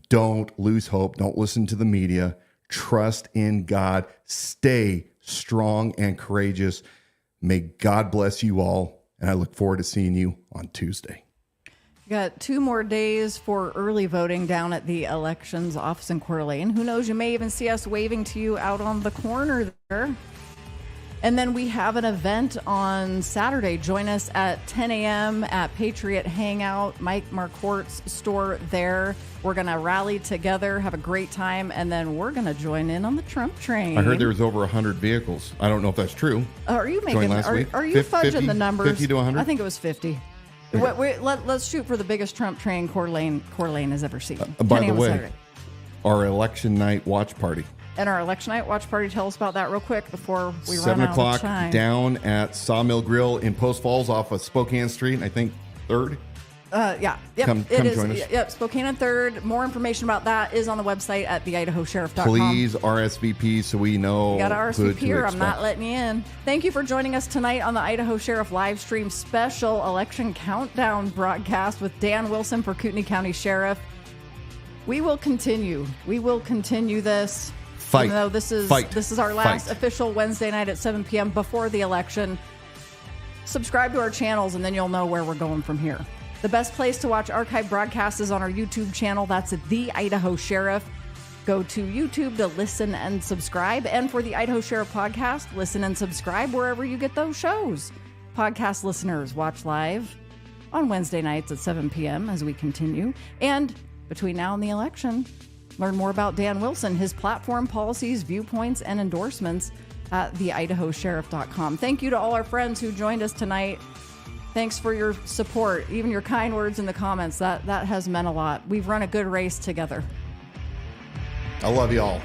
Don't lose hope. Don't listen to the media. Trust in God. Stay strong and courageous. May God bless you all. And I look forward to seeing you on Tuesday. Got 2 more days for early voting down at the elections office in Coeur d'Alene. Who knows, you may even see us waving to you out on the corner there. And then we have an event on Saturday. Join us at 10 a.m. at Patriot Hangout, Mike Marquardt's store there. We're going to rally together, have a great time, and then we're going to join in on the Trump train. I heard there was over 100 vehicles. I don't know if that's true. Are you making? Are you fudging the numbers? 50 to 100? I think it was 50. Let's shoot for the biggest Trump train Coeur d'Alene has ever seen. By the way, our election night watch party. And our election night watch party, tell us about that real quick before we run 7 out o'clock of time. down at Sawmill Grill in Post Falls off of Spokane Street, and I think 3rd. Yeah. Yep. Come join us. Yep. Spokane and 3rd. More information about that is on the website at theidahosheriff.com. Please RSVP so we know. You got to RSVP or I'm expect. not letting you in. Thank you for joining us tonight on the Idaho Sheriff live stream special election countdown broadcast with Dan Wilson for Kootenai County Sheriff. We will continue. We will continue this. Fight. Even though this is our last official Wednesday night at 7 p.m. before the election. Subscribe to our channels and then you'll know where we're going from here. The best place to watch archive broadcasts is on our YouTube channel. That's The Idaho Sheriff. Go to YouTube to listen and subscribe. And for the Idaho Sheriff podcast, listen and subscribe wherever you get those shows. Podcast listeners, watch live on Wednesday nights at 7 p.m. as we continue. And between now and the election, learn more about Dan Wilson, his platform, policies, viewpoints, and endorsements at theidahosheriff.com. Thank you to all our friends who joined us tonight. Thanks for your support, even your kind words in the comments. That has meant a lot. We've run a good race together. I love you all.